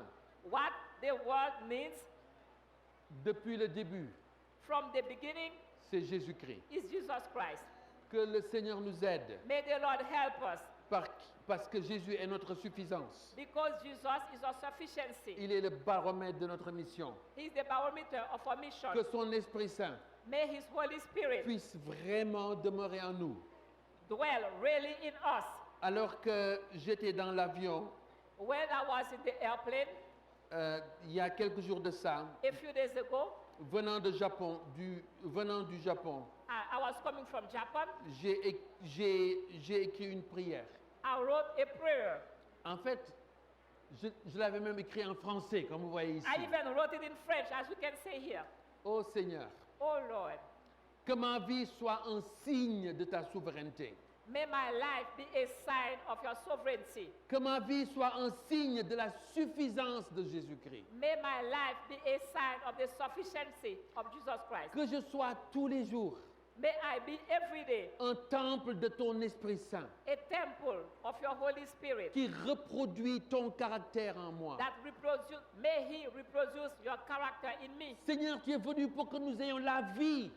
what the world needs depuis le début, from the beginning c'est Jésus-Christ. is Jesus Christ. Que le Seigneur nous aide, May the Lord help us, parce que Jésus est notre suffisance. because Jesus is our sufficiency. Il est le baromètre de notre mission. He is the barometer of our mission. Que son Esprit Saint May His Holy Spirit puisse vraiment demeurer en nous. dwell really in us. Alors que j'étais dans l'avion, When I was in the airplane il y a quelques jours de ça, a few days ago, venant du Japon, I was coming from Japan. j'ai écrit une prière. I wrote a prayer. En fait, je l'avais même écrit en français, comme vous voyez ici. I even wrote it in French, as you can say here. Ô Seigneur, Oh Lord, que ma vie soit un signe de ta souveraineté. may my life be a sign of your sovereignty. Que ma vie soit un signe de la suffisance de Jésus-Christ. May my life be a sign of the sufficiency of Jesus Christ. Que je sois tous les jours May I be every day un temple de ton Esprit Saint a temple of your Holy Spirit qui reproduit ton caractère en moi. that reproduce, may He reproduce your character in me. Seigneur, tu es venu pour que nous ayons la vie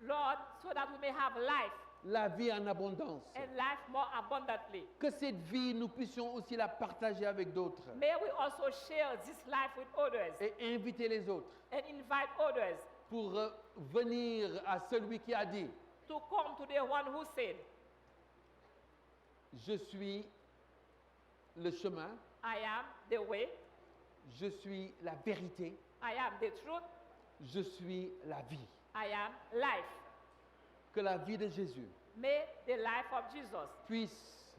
Lord, so that we may have life en abondance. and life more abundantly. Que cette vie, nous puissions aussi la partager avec d'autres May we also share this life with others et inviter les autres and invite others pour venir à celui qui a dit, to come to the one who said, Je suis le chemin, I am the way, je suis la vérité, I am the truth, je suis la vie. I am life. Que la vie de Jésus May the life of Jesus puisse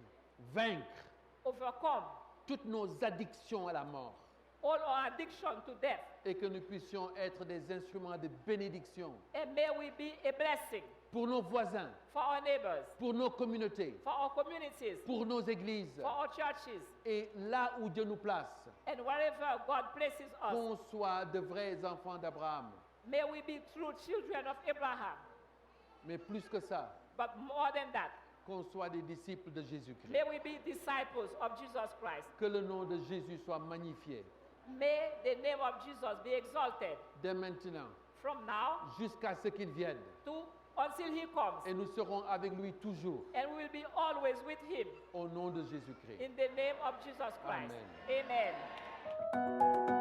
vaincre overcome toutes nos addictions à la mort all our addiction to death. et que nous puissions être des instruments de bénédiction And may we be a blessing pour nos voisins, for our neighbors, pour nos communautés, for our communities, pour nos églises for our churches, et là où Dieu nous place, and wherever God places us. qu'on soit de vrais enfants d'Abraham. May we be true children of Abraham. Mais plus que ça, But more than that, qu'on soit des disciples de Jésus-Christ. may we be disciples of Jesus Christ. Que le nom de Jésus soit magnifié May the name of Jesus be exalted dès maintenant from now jusqu'à ce qu'il vienne. to until he comes. Et nous serons avec lui toujours And we will be always with him au nom de Jésus-Christ. in the name of Jesus Christ. Amen. Amen.